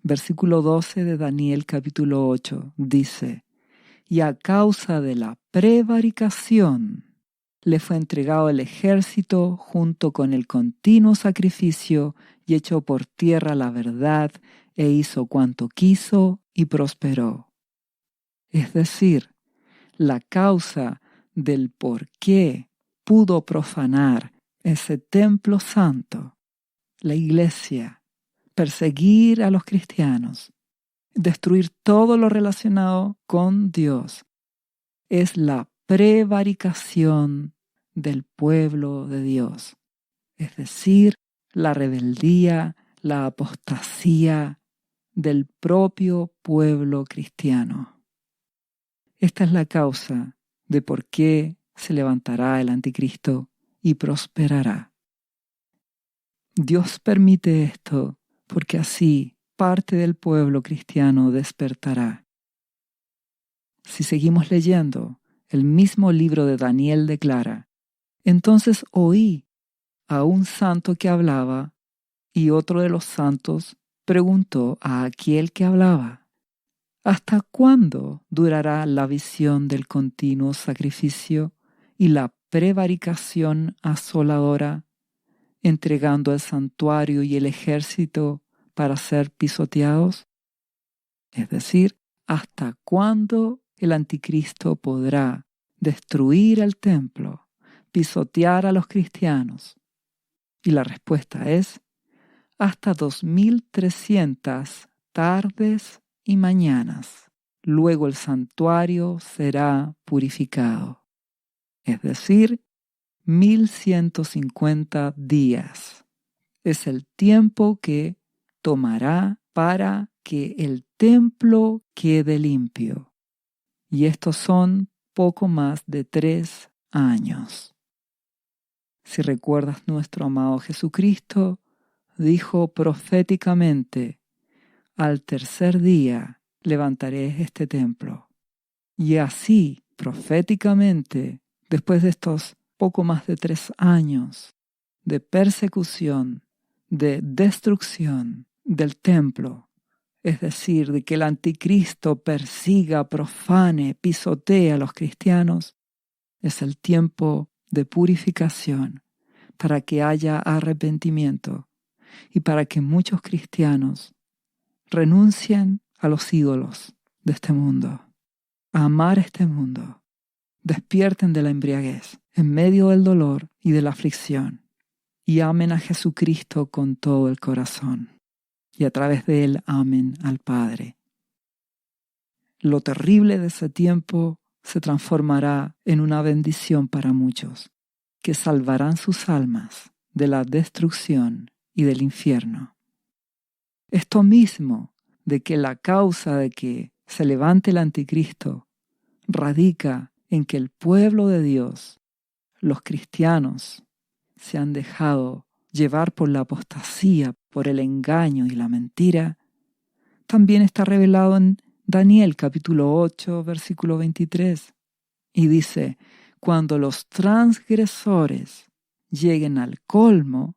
Versículo 12 de Daniel capítulo 8 dice: y a causa de la prevaricación le fue entregado el ejército junto con el continuo sacrificio, y echó por tierra la verdad, e hizo cuanto quiso y prosperó. Es decir, la causa del por qué pudo profanar ese templo santo, la iglesia, perseguir a los cristianos, destruir todo lo relacionado con Dios, es la prevaricación del pueblo de Dios, es decir, la rebeldía, la apostasía del propio pueblo cristiano. Esta es la causa de por qué se levantará el anticristo y prosperará. Dios permite esto porque así parte del pueblo cristiano despertará. Si seguimos leyendo, el mismo libro de Daniel declara: entonces oí a un santo que hablaba, y otro de los santos preguntó a aquel que hablaba: ¿hasta cuándo durará la visión del continuo sacrificio y la prevaricación asoladora, entregando el santuario y el ejército para ser pisoteados? Es decir, ¿hasta cuándo el anticristo podrá destruir el templo, pisotear a los cristianos? Y la respuesta es: hasta 2300 tardes y mañanas. Luego el santuario será purificado. Es decir, 1150 días. Es el tiempo que tomará para que el templo quede limpio. Y estos son poco más de 3 años. Si recuerdas, nuestro amado Jesucristo dijo proféticamente: al tercer día levantaré este templo. Y así, proféticamente, después de estos poco más de 3 años de persecución, de destrucción del templo, es decir, de que el anticristo persiga, profane, pisotee a los cristianos, es el tiempo de purificación para que haya arrepentimiento y para que muchos cristianos renuncien a los ídolos de este mundo, a amar este mundo, despierten de la embriaguez en medio del dolor y de la aflicción y amen a Jesucristo con todo el corazón y a través de él amen al Padre. Lo terrible de ese tiempo se transformará en una bendición para muchos, que salvarán sus almas de la destrucción y del infierno. Esto mismo de que la causa de que se levante el anticristo radica en que el pueblo de Dios, los cristianos, se han dejado llevar por la apostasía, por el engaño y la mentira, también está revelado en Daniel capítulo 8, versículo 23, y dice: cuando los transgresores lleguen al colmo,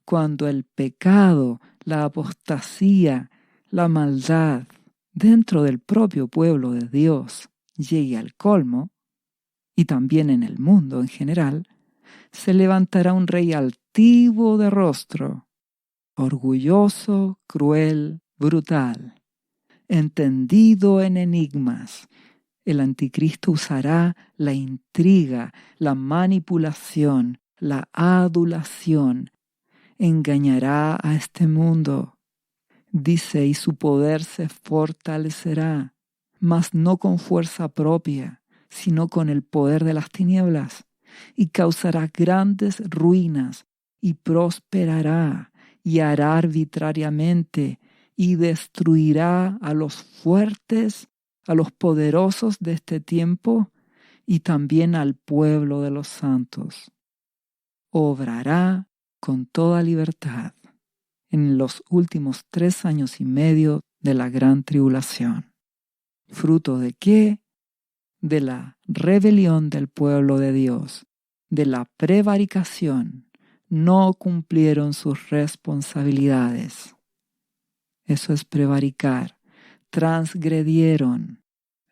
cuando el pecado, la apostasía, la maldad dentro del propio pueblo de Dios llegue al colmo, y también en el mundo en general, se levantará un rey altivo de rostro, orgulloso, cruel, brutal, entendido en enigmas. El anticristo usará la intriga, la manipulación, la adulación. Engañará a este mundo. Dice: y su poder se fortalecerá, mas no con fuerza propia, sino con el poder de las tinieblas, y causará grandes ruinas, y prosperará, y hará arbitrariamente, y destruirá a los fuertes, a los poderosos de este tiempo, y también al pueblo de los santos. Obrará con toda libertad en los últimos 3 años y medio de la gran tribulación. ¿Fruto de qué? De la rebelión del pueblo de Dios, de la prevaricación. No cumplieron sus responsabilidades. Eso es prevaricar. Transgredieron,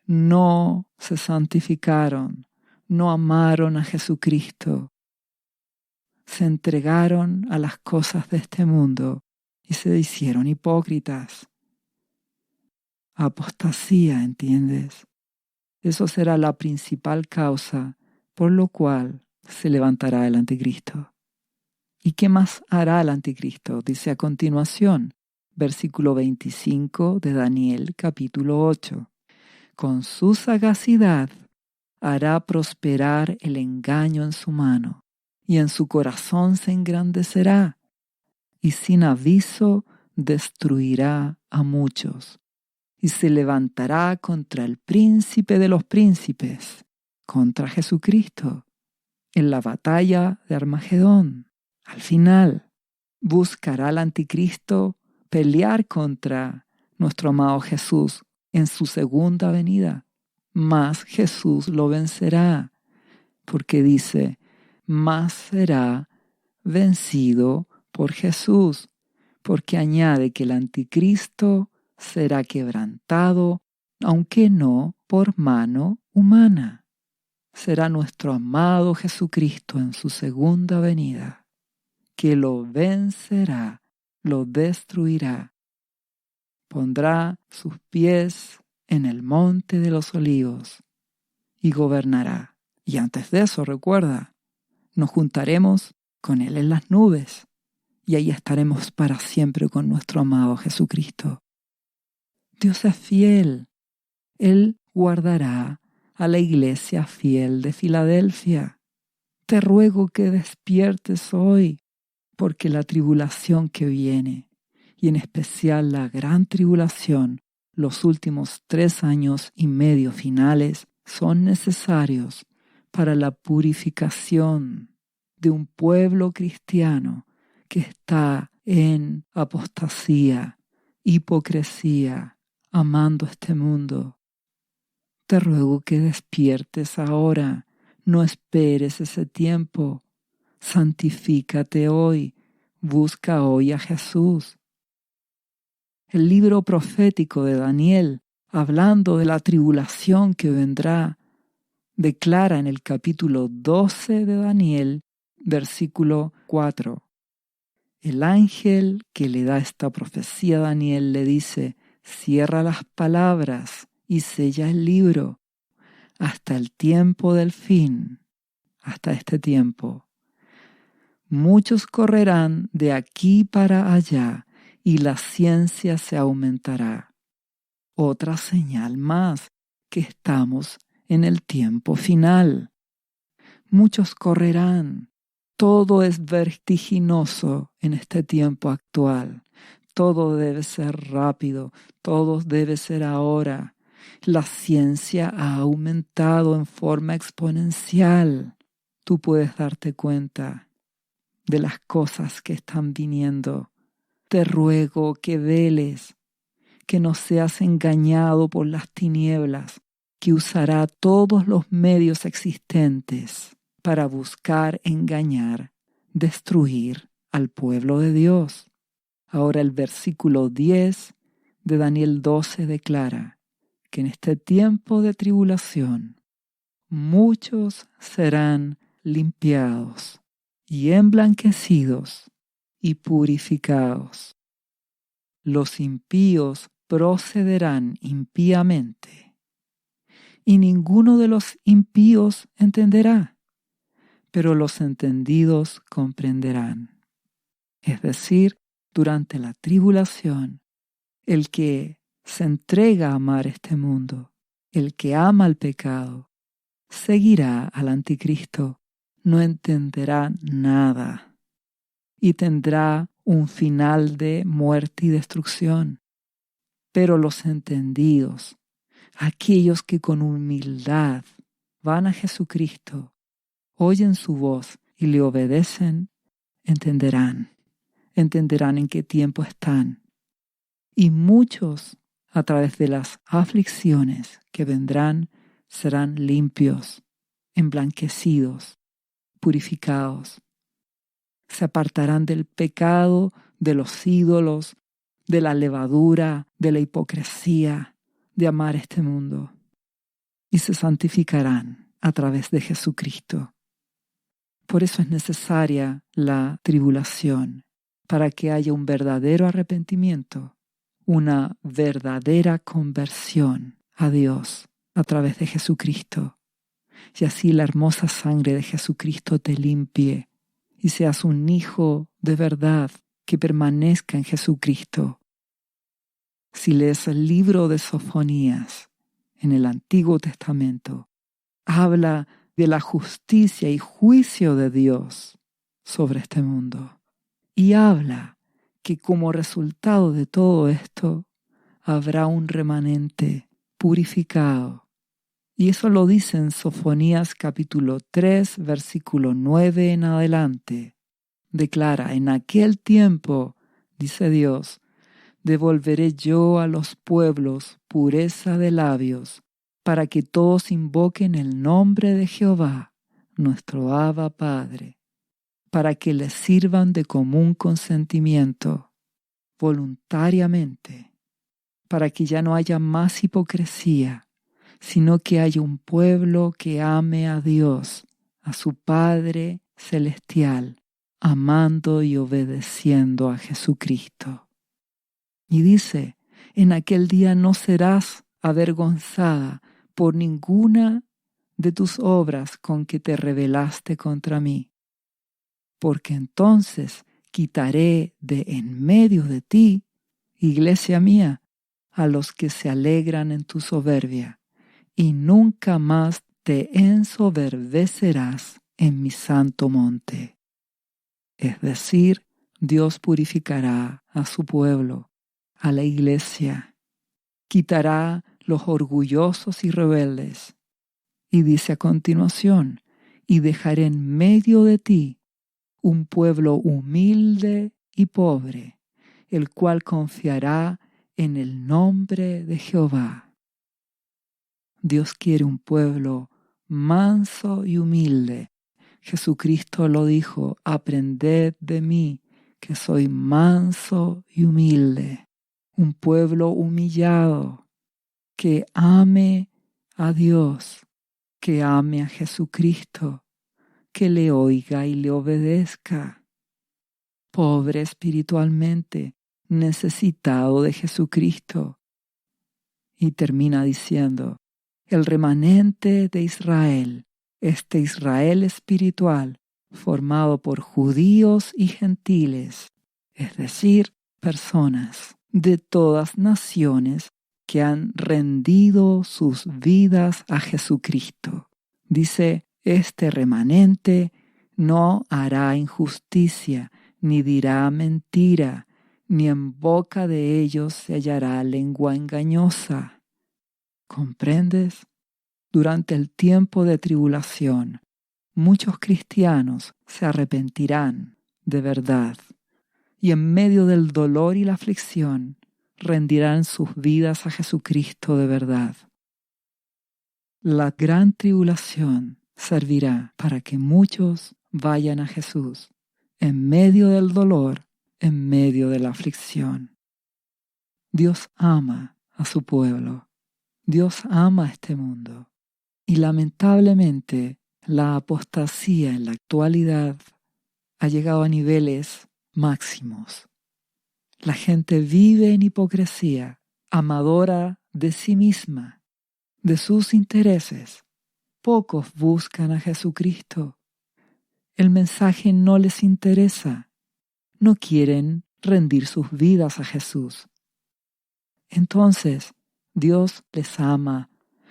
no se santificaron, no amaron a Jesucristo. Se entregaron a las cosas de este mundo y se hicieron hipócritas. Apostasía, ¿entiendes? Eso será la principal causa por lo cual se levantará el anticristo. ¿Y qué más hará el anticristo? Dice a continuación, versículo 25 de Daniel capítulo 8. Con su sagacidad hará prosperar el engaño en su mano, y en su corazón se engrandecerá, y sin aviso destruirá a muchos, y se levantará contra el príncipe de los príncipes, contra Jesucristo, en la batalla de Armagedón. Al final, buscará al anticristo pelear contra nuestro amado Jesús en su segunda venida, mas Jesús lo vencerá, porque dice: mas será vencido por Jesús, porque añade que el anticristo será quebrantado, aunque no por mano humana. Será nuestro amado Jesucristo en su segunda venida, que lo vencerá, lo destruirá. Pondrá sus pies en el monte de los olivos y gobernará. Y antes de eso, recuerda, Nos juntaremos con Él en las nubes y ahí estaremos para siempre con nuestro amado Jesucristo. Dios es fiel. Él guardará a la iglesia fiel de Filadelfia. Te ruego que despiertes hoy, porque la tribulación que viene, y en especial la gran tribulación, los últimos 3 años y medio finales, son necesarios para la purificación de un pueblo cristiano que está en apostasía, hipocresía, amando este mundo. Te ruego que despiertes ahora, no esperes ese tiempo. Santifícate hoy, busca hoy a Jesús. El libro profético de Daniel, hablando de la tribulación que vendrá, declara en el capítulo 12 de Daniel, versículo 4. El ángel que le da esta profecía a Daniel le dice: cierra las palabras y sella el libro hasta el tiempo del fin, hasta este tiempo. Muchos correrán de aquí para allá y la ciencia se aumentará. Otra señal más, que estamos en el tiempo final. Muchos correrán. Todo es vertiginoso en este tiempo actual. Todo debe ser rápido, todo debe ser ahora. La ciencia ha aumentado en forma exponencial. Tú puedes darte cuenta de las cosas que están viniendo. Te ruego que veles, que no seas engañado por las tinieblas, que usará todos los medios existentes para buscar, engañar, destruir al pueblo de Dios. Ahora el versículo 10 de Daniel 12 declara que en este tiempo de tribulación muchos serán limpiados y emblanquecidos y purificados. Los impíos procederán impíamente, y ninguno de los impíos entenderá, pero los entendidos comprenderán. Es decir, durante la tribulación, el que se entrega a amar este mundo, el que ama el pecado, seguirá al anticristo, no entenderá nada y tendrá un final de muerte y destrucción. Pero los entendidos, aquellos que con humildad van a Jesucristo, oyen su voz y le obedecen, entenderán en qué tiempo están. Y muchos, a través de las aflicciones que vendrán, serán limpios, emblanquecidos, purificados. Se apartarán del pecado, de los ídolos, de la levadura, de la hipocresía, de amar este mundo. Y se santificarán a través de Jesucristo. Por eso es necesaria la tribulación, para que haya un verdadero arrepentimiento, una verdadera conversión a Dios a través de Jesucristo. Y así la hermosa sangre de Jesucristo te limpie y seas un hijo de verdad que permanezca en Jesucristo. Si lees el libro de Sofonías en el Antiguo Testamento, habla de la justicia y juicio de Dios sobre este mundo. Y habla que como resultado de todo esto habrá un remanente purificado. Y eso lo dice en Sofonías capítulo 3, versículo 9 en adelante. Declara: en aquel tiempo, dice Dios, devolveré yo a los pueblos pureza de labios, para que todos invoquen el nombre de Jehová, nuestro Abba Padre, para que les sirvan de común consentimiento, voluntariamente, para que ya no haya más hipocresía, sino que haya un pueblo que ame a Dios, a su Padre celestial, amando y obedeciendo a Jesucristo. Y dice: en aquel día no serás avergonzada por ninguna de tus obras con que te rebelaste contra mí, porque entonces quitaré de en medio de ti, iglesia mía, a los que se alegran en tu soberbia, y nunca más te ensoberbecerás en mi santo monte. Es decir, Dios purificará a su pueblo, a la iglesia, quitará los orgullosos y rebeldes. Y dice a continuación, y dejaré en medio de ti un pueblo humilde y pobre, el cual confiará en el nombre de Jehová. Dios quiere un pueblo manso y humilde. Jesucristo lo dijo, aprended de mí, que soy manso y humilde. Un pueblo humillado, que ame a Dios, que ame a Jesucristo, que le oiga y le obedezca. Pobre espiritualmente, necesitado de Jesucristo. Y termina diciendo, el remanente de Israel, este Israel espiritual, formado por judíos y gentiles, es decir, personas de todas naciones que han rendido sus vidas a Jesucristo. Dice, este remanente no hará injusticia, ni dirá mentira, ni en boca de ellos se hallará lengua engañosa. ¿Comprendes? Durante el tiempo de tribulación, muchos cristianos se arrepentirán de verdad y en medio del dolor y la aflicción rendirán sus vidas a Jesucristo de verdad. La gran tribulación servirá para que muchos vayan a Jesús en medio del dolor, en medio de la aflicción. Dios ama a su pueblo. Dios ama a este mundo. Y lamentablemente la apostasía en la actualidad ha llegado a niveles máximos. La gente vive en hipocresía, amadora de sí misma, de sus intereses. Pocos buscan a Jesucristo. El mensaje no les interesa. No quieren rendir sus vidas a Jesús. Entonces, Dios les ama,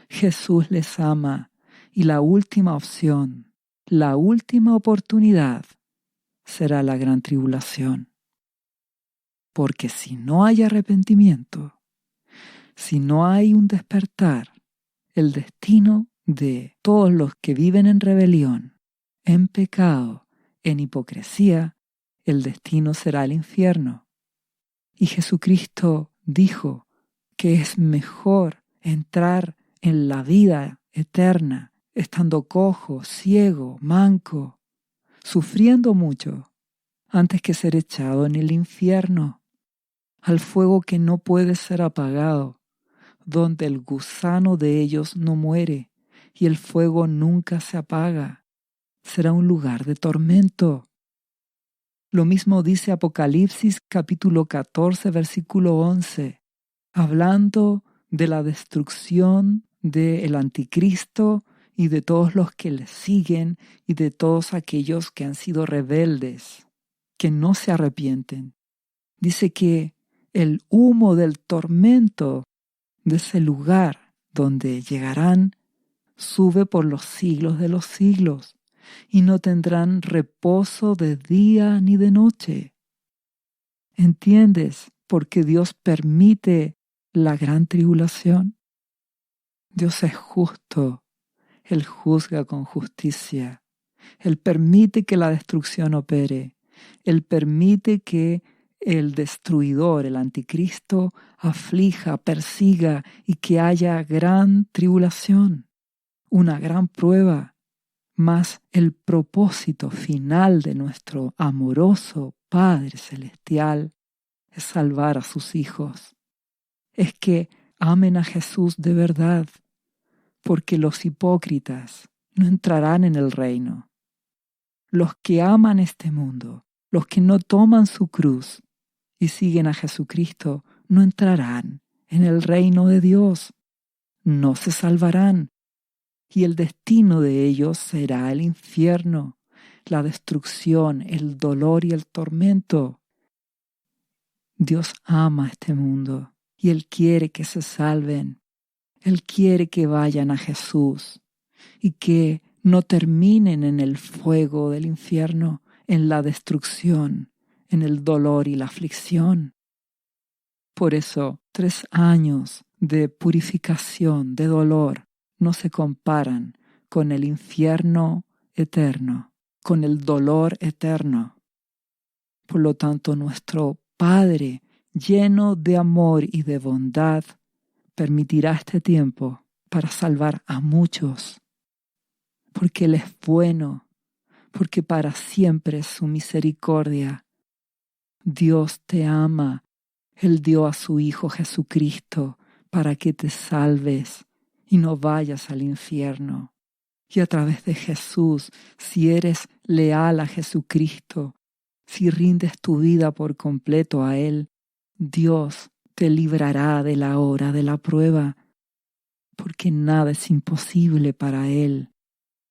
Jesús les ama, y la última opción, la última oportunidad, será la gran tribulación. Porque si no hay arrepentimiento, si no hay un despertar, el destino de todos los que viven en rebelión, en pecado, en hipocresía, el destino será el infierno. Y Jesucristo dijo que es mejor entrar en la vida eterna, estando cojo, ciego, manco, sufriendo mucho, antes que ser echado en el infierno, al fuego que no puede ser apagado, donde el gusano de ellos no muere y el fuego nunca se apaga. Será un lugar de tormento. Lo mismo dice Apocalipsis capítulo 14, versículo 11, hablando de la destrucción del anticristo y de todos los que le siguen y de todos aquellos que han sido rebeldes, que no se arrepienten. Dice que el humo del tormento de ese lugar donde llegarán sube por los siglos de los siglos y no tendrán reposo de día ni de noche. ¿Entiendes por qué Dios permite la gran tribulación? Dios es justo. Él juzga con justicia. Él permite que la destrucción opere. Él permite que el destruidor, el anticristo, aflija, persiga y que haya gran tribulación, una gran prueba. Mas el propósito final de nuestro amoroso Padre Celestial es salvar a sus hijos. Es que amen a Jesús de verdad, porque los hipócritas no entrarán en el reino. Los que aman este mundo, los que no toman su cruz y siguen a Jesucristo, no entrarán en el reino de Dios. No se salvarán. Y el destino de ellos será el infierno, la destrucción, el dolor y el tormento. Dios ama este mundo y Él quiere que se salven. Él quiere que vayan a Jesús y que no terminen en el fuego del infierno, en la destrucción, en el dolor y la aflicción. Por eso, 3 años de purificación, de dolor, no se comparan con el infierno eterno, con el dolor eterno. Por lo tanto, nuestro Padre, lleno de amor y de bondad, permitirá este tiempo para salvar a muchos, porque Él es bueno, porque para siempre es su misericordia. Dios te ama. Él dio a su Hijo Jesucristo para que te salves y no vayas al infierno. Y a través de Jesús, si eres leal a Jesucristo, si rindes tu vida por completo a Él, Dios te librará de la hora de la prueba, porque nada es imposible para Él.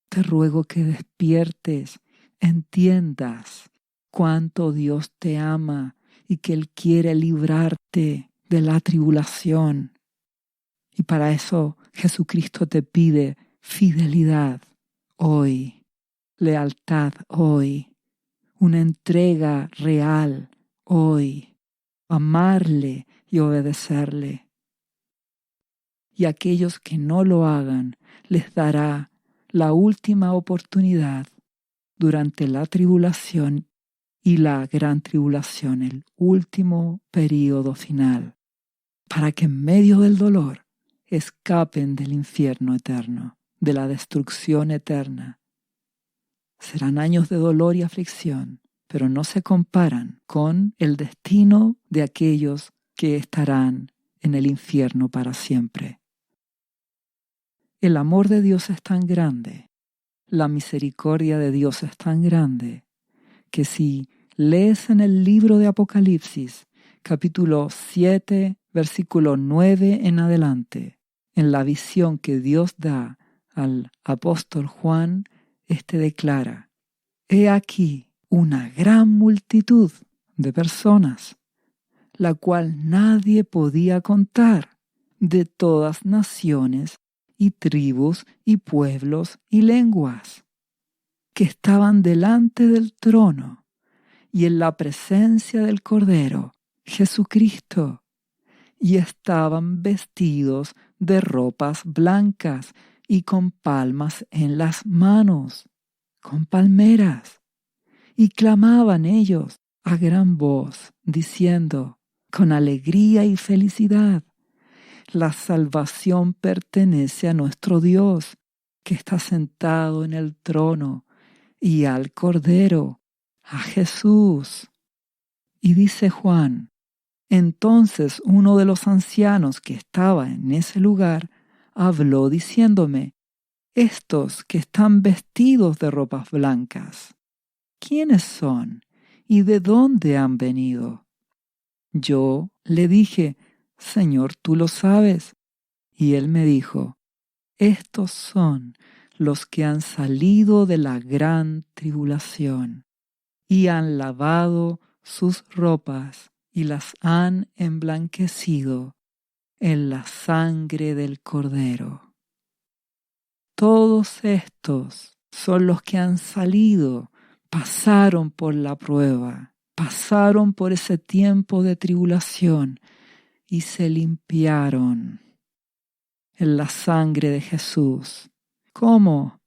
Te ruego que despiertes, entiendas cuánto Dios te ama y que Él quiere librarte de la tribulación. Y para eso Jesucristo te pide fidelidad hoy, lealtad hoy, una entrega real hoy, amarle y obedecerle. Y aquellos que no lo hagan, les dará la última oportunidad durante la tribulación y la gran tribulación, el último período final, para que en medio del dolor escapen del infierno eterno, de la destrucción eterna. Serán años de dolor y aflicción, pero no se comparan con el destino de aquellos que estarán en el infierno para siempre. El amor de Dios es tan grande, la misericordia de Dios es tan grande, que si lees en el libro de Apocalipsis, capítulo 7, versículo 9 en adelante, en la visión que Dios da al apóstol Juan, éste declara: «He aquí una gran multitud de personas, la cual nadie podía contar, de todas naciones y tribus y pueblos y lenguas, que estaban delante del trono y en la presencia del Cordero, Jesucristo, y estaban vestidos de ropas blancas y con palmas en las manos, con palmeras, y clamaban ellos a gran voz, diciendo, con alegría y felicidad: la salvación pertenece a nuestro Dios, que está sentado en el trono, y al Cordero, a Jesús». Y dice Juan: «Entonces uno de los ancianos que estaba en ese lugar habló diciéndome: estos que están vestidos de ropas blancas, ¿quiénes son y de dónde han venido?». Yo le dije: «Señor, tú lo sabes». Y él me dijo: «Estos son los que han salido de la gran tribulación y han lavado sus ropas y las han emblanquecido en la sangre del Cordero». Todos estos son los que han salido, pasaron por la prueba, pasaron por ese tiempo de tribulación y se limpiaron en la sangre de Jesús. ¿Cómo?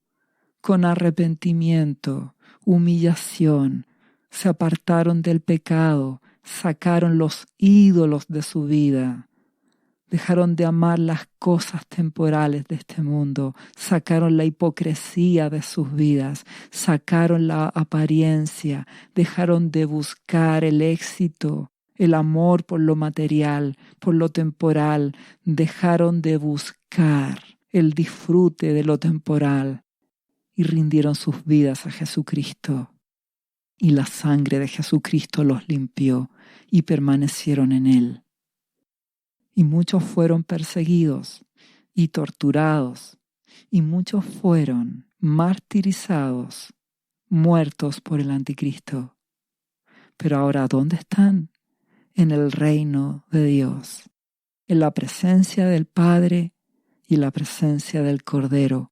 Con arrepentimiento, humillación, se apartaron del pecado, sacaron los ídolos de su vida, dejaron de amar las cosas temporales de este mundo, sacaron la hipocresía de sus vidas, sacaron la apariencia, dejaron de buscar el éxito, el amor por lo material, por lo temporal, dejaron de buscar el disfrute de lo temporal y rindieron sus vidas a Jesucristo. Y la sangre de Jesucristo los limpió y permanecieron en Él. Y muchos fueron perseguidos y torturados, y muchos fueron martirizados muertos por el anticristo. Pero ahora, ¿dónde están? En el reino de Dios, en la presencia del Padre y la presencia del Cordero,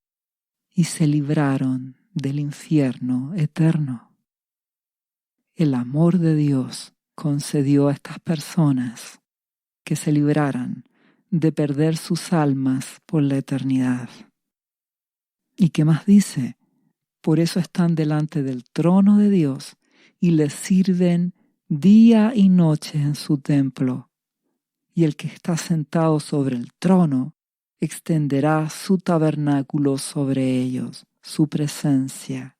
y se libraron del infierno eterno. El amor de Dios concedió a estas personas que se libraran de perder sus almas por la eternidad. ¿Y qué más dice? Por eso están delante del trono de Dios y le sirven día y noche en su templo. Y el que está sentado sobre el trono extenderá su tabernáculo sobre ellos, su presencia,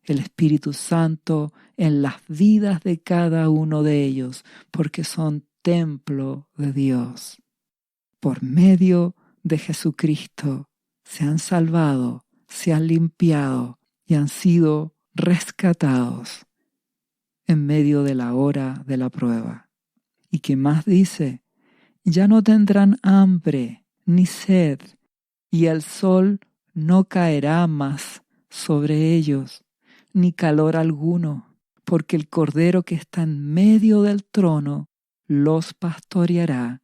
el Espíritu Santo en las vidas de cada uno de ellos, porque son templo de Dios. Por medio de Jesucristo se han salvado, se han limpiado y han sido rescatados en medio de la hora de la prueba. ¿Y qué más dice? Ya no tendrán hambre ni sed, y el sol no caerá más sobre ellos, ni calor alguno, porque el Cordero que está en medio del trono los pastoreará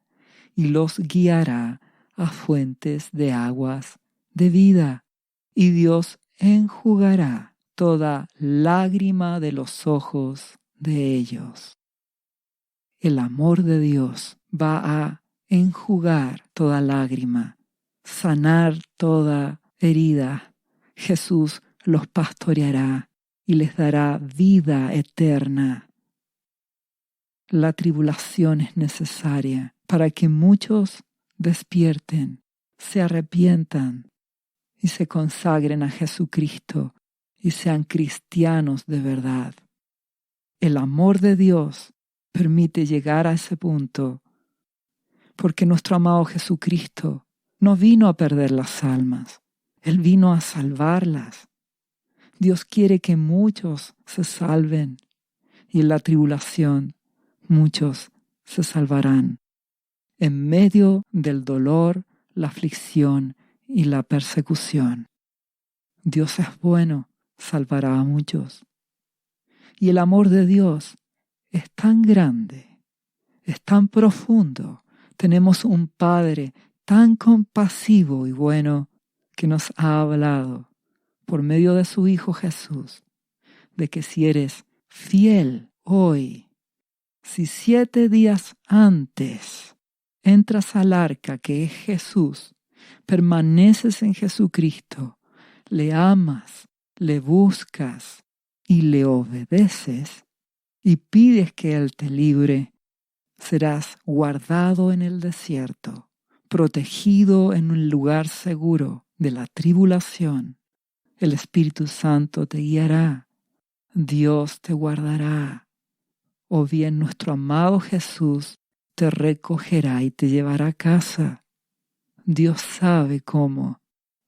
y los guiará a fuentes de aguas de vida, y Dios enjugará toda lágrima de los ojos de ellos. El amor de Dios va a enjugar toda lágrima, sanar toda herida. Jesús los pastoreará y les dará vida eterna. La tribulación es necesaria para que muchos despierten, se arrepientan y se consagren a Jesucristo y sean cristianos de verdad. El amor de Dios permite llegar a ese punto, porque nuestro amado Jesucristo no vino a perder las almas, Él vino a salvarlas. Dios quiere que muchos se salven y en la tribulación muchos se salvarán. En medio del dolor, la aflicción y la persecución, Dios es bueno, salvará a muchos. Y el amor de Dios es tan grande, es tan profundo. Tenemos un Padre tan compasivo y bueno que nos ha hablado por medio de su Hijo Jesús, de que si eres fiel hoy, si 7 días antes entras al arca que es Jesús, permaneces en Jesucristo, le amas, le buscas y le obedeces y pides que Él te libre, serás guardado en el desierto, protegido en un lugar seguro de la tribulación. El Espíritu Santo te guiará, Dios te guardará, o bien nuestro amado Jesús te recogerá y te llevará a casa. Dios sabe cómo,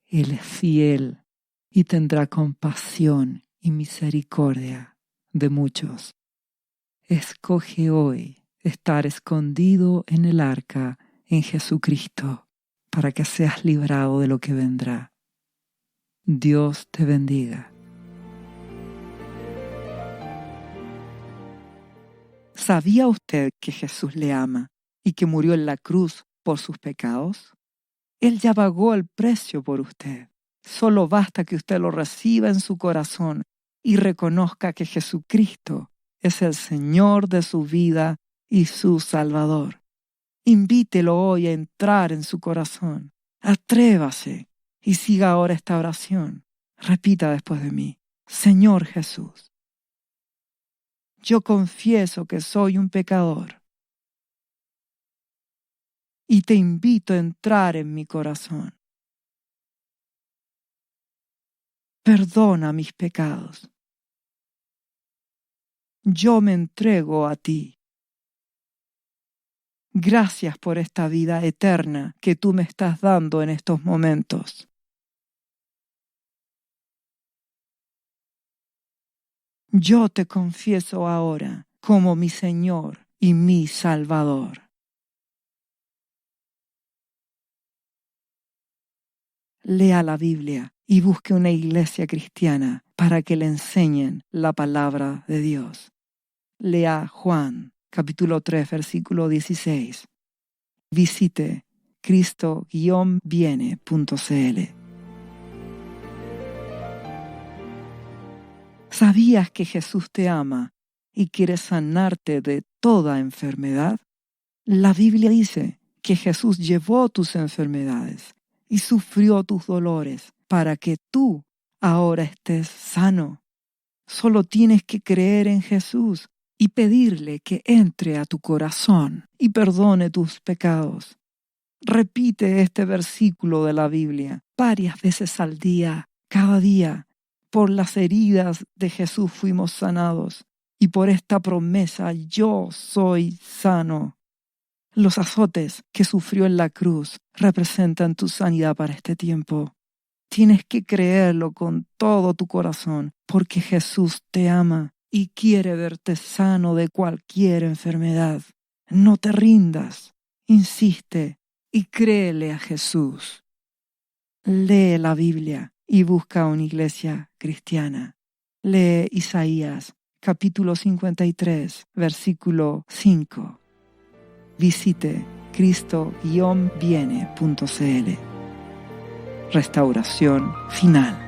Él es fiel y tendrá compasión y misericordia de muchos. Escoge hoy estar escondido en el arca en Jesucristo para que seas librado de lo que vendrá. Dios te bendiga. ¿Sabía usted que Jesús le ama y que murió en la cruz por sus pecados? Él ya pagó el precio por usted. Solo basta que usted lo reciba en su corazón y reconozca que Jesucristo es el Señor de su vida y su Salvador. Invítelo hoy a entrar en su corazón. Atrévase y siga ahora esta oración. Repita después de mí: Señor Jesús, yo confieso que soy un pecador y te invito a entrar en mi corazón. Perdona mis pecados. Yo me entrego a ti. Gracias por esta vida eterna que tú me estás dando en estos momentos. Yo te confieso ahora como mi Señor y mi Salvador. Lea la Biblia y busque una iglesia cristiana para que le enseñen la palabra de Dios. Lea Juan, capítulo 3, versículo 16. Visite cristo-viene.cl. ¿Sabías que Jesús te ama y quiere sanarte de toda enfermedad? La Biblia dice que Jesús llevó tus enfermedades y sufrió tus dolores para que tú ahora estés sano. Solo tienes que creer en Jesús y pedirle que entre a tu corazón y perdone tus pecados. Repite este versículo de la Biblia varias veces al día, cada día. Por las heridas de Jesús fuimos sanados y por esta promesa yo soy sano. Los azotes que sufrió en la cruz representan tu sanidad para este tiempo. Tienes que creerlo con todo tu corazón porque Jesús te ama y quiere verte sano de cualquier enfermedad. No te rindas, insiste y créele a Jesús. Lee la Biblia y busca una iglesia cristiana. Lee Isaías, capítulo 53, versículo 5. Visite cristo-viene.cl. Restauración final.